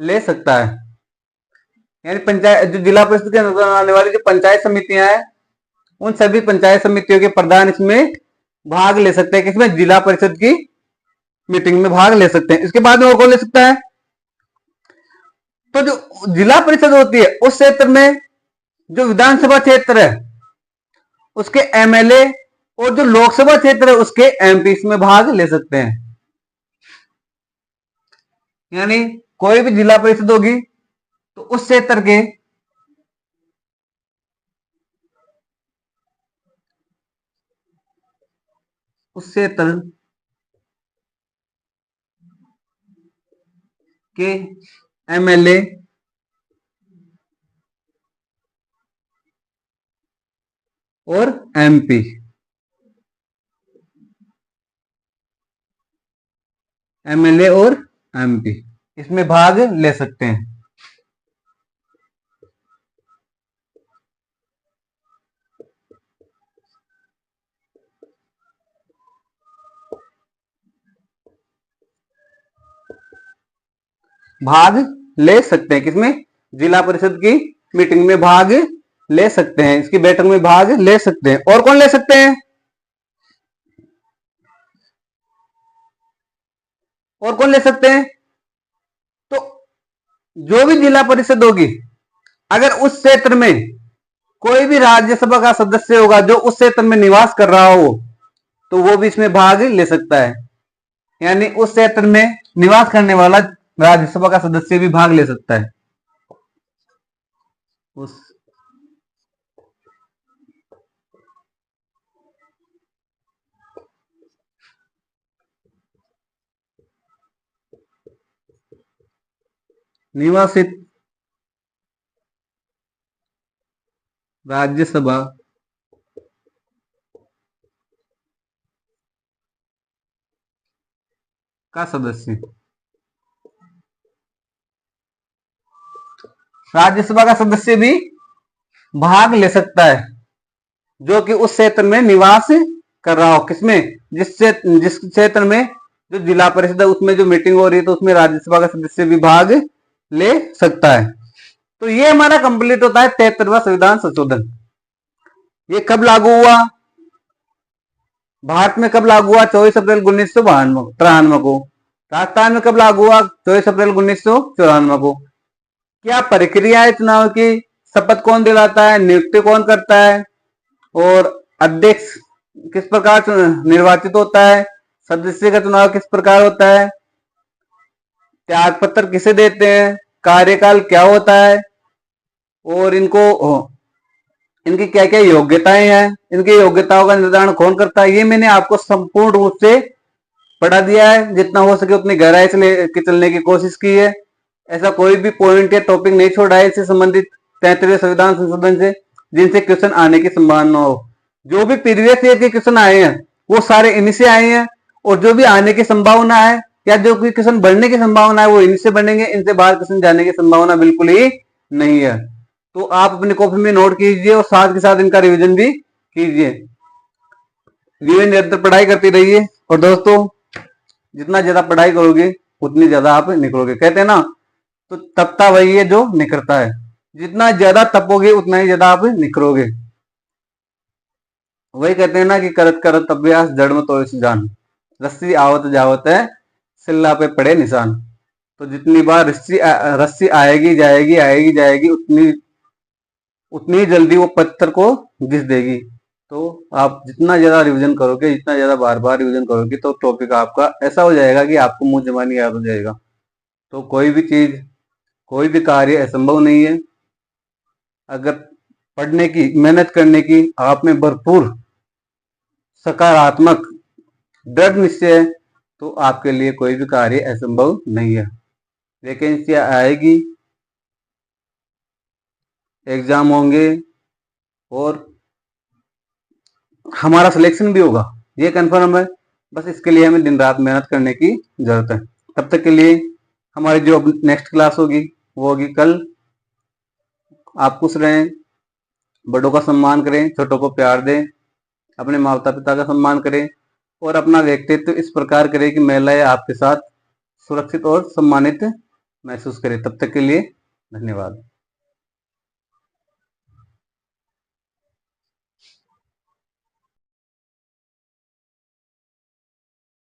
ले सकता है। यानी पंचायत जो जिला परिषद के अंदर आने वाली जो पंचायत समितियां हैं उन सभी पंचायत समितियों के प्रधान इसमें भाग ले सकते हैं, किसमें? जिला परिषद की मीटिंग में भाग ले सकते हैं। इसके बाद में और कौन ले सकता है? तो जो जिला परिषद होती है उस क्षेत्र में जो विधानसभा क्षेत्र है उसके एमएलए और जो लोकसभा क्षेत्र है उसके एमपी इसमें भाग ले सकते हैं। यानी कोई भी जिला परिषद होगी तो उस क्षेत्र के के एमएलए और एमपी एमएलए और एमपी इसमें भाग ले सकते हैं। भाग ले सकते हैं किसमें? जिला परिषद की मीटिंग में भाग ले सकते हैं, इसकी बैठक में भाग ले सकते हैं। और कौन ले सकते हैं? और कौन ले सकते हैं? तो जो भी जिला परिषद होगी, अगर उस क्षेत्र में कोई भी राज्यसभा का सदस्य होगा जो उस क्षेत्र में निवास कर रहा हो, तो वो भी इसमें भाग ले सकता है। यानी उस क्षेत्र में निवास करने वाला राज्यसभा का सदस्य भी भाग ले सकता है। उस निवासित राज्यसभा का सदस्य, राज्यसभा का सदस्य भी भाग ले सकता है, जो कि उस क्षेत्र में निवास कर रहा हो। किसमें? जिस क्षेत्र में जो जिला परिषद है उसमें जो मीटिंग हो रही है, तो उसमें राज्यसभा का सदस्य भी भाग ले सकता है। तो ये हमारा कंप्लीट होता है 73वां संविधान संशोधन। ये कब लागू हुआ? भारत में कब लागू हुआ? 24 अप्रैल 1993 को। राजस्थान में कब लागू हुआ? 24 अप्रैल 1994 को। क्या प्रक्रिया है चुनाव की? शपथ कौन दिलाता है? नियुक्ति कौन करता है? और अध्यक्ष किस प्रकार निर्वाचित होता है? सदस्य का चुनाव किस प्रकार होता है? त्याग पत्र किसे देते हैं? कार्यकाल क्या होता है? और इनकी क्या क्या योग्यताएं हैं? इनकी योग्यताओं का निर्धारण कौन करता है? ये मैंने आपको संपूर्ण रूप से पढ़ा दिया है। जितना हो सके उतनी गहराई से चलने की कोशिश की है। ऐसा कोई भी पॉइंट या टॉपिक नहीं छोड़ा है इससे संबंधित 73वें संविधान संशोधन से जिनसे क्वेश्चन आने की संभावना हो। जो भी प्रीवियस ईयर के क्वेश्चन आए हैं वो सारे इन्हीं से आए हैं, और जो भी आने की संभावना है या जो भी क्वेश्चन बढ़ने की संभावना है वो इनसे बढ़ेंगे। इनसे बाहर क्वेश्चन जाने की संभावना बिल्कुल ही नहीं है। तो आप अपनी कॉपी में नोट कीजिए और साथ के साथ इनका रिविजन भी कीजिए। निरंतर पढ़ाई करती रहिए। और दोस्तों, जितना ज्यादा पढ़ाई करोगे उतनी ज्यादा आप निकलोगे। कहते हैं ना, तो तपता वही है जो निखरता है। जितना ज्यादा तपोगे उतना ही ज्यादा आप निखरोगे। वही कहते हैं ना कि करत करत अभ्यास जड़ में तो जान, रस्सी आवत जावत है सिल्ला पे पड़े निशान। तो जितनी बार रस्सी आएगी जाएगी उतनी जल्दी वो पत्थर को घिस देगी। तो आप जितना ज्यादा रिवीजन करोगे, जितना ज्यादा बार बार रिवीजन करोगे, तो टॉपिक आपका ऐसा हो जाएगा कि आपको मुंह जबानी याद हो जाएगा। तो कोई भी चीज, कोई भी कार्य असंभव नहीं है। अगर पढ़ने की, मेहनत करने की आप में भरपूर सकारात्मक दृढ़ निश्चय है, तो आपके लिए कोई भी कार्य असंभव नहीं है। वैकेंसी आएगी, एग्जाम होंगे और हमारा सिलेक्शन भी होगा, ये कंफर्म है। बस इसके लिए हमें दिन रात मेहनत करने की जरूरत है। तब तक के लिए हमारी जो नेक्स्ट क्लास होगी वो होगी कल। आप खुश रहें, बड़ों का सम्मान करें, छोटों को प्यार दें, अपने माता पिता का सम्मान करें और अपना व्यक्तित्व इस प्रकार करें कि महिलाएं आपके साथ सुरक्षित और सम्मानित महसूस करें। तब तक के लिए धन्यवाद।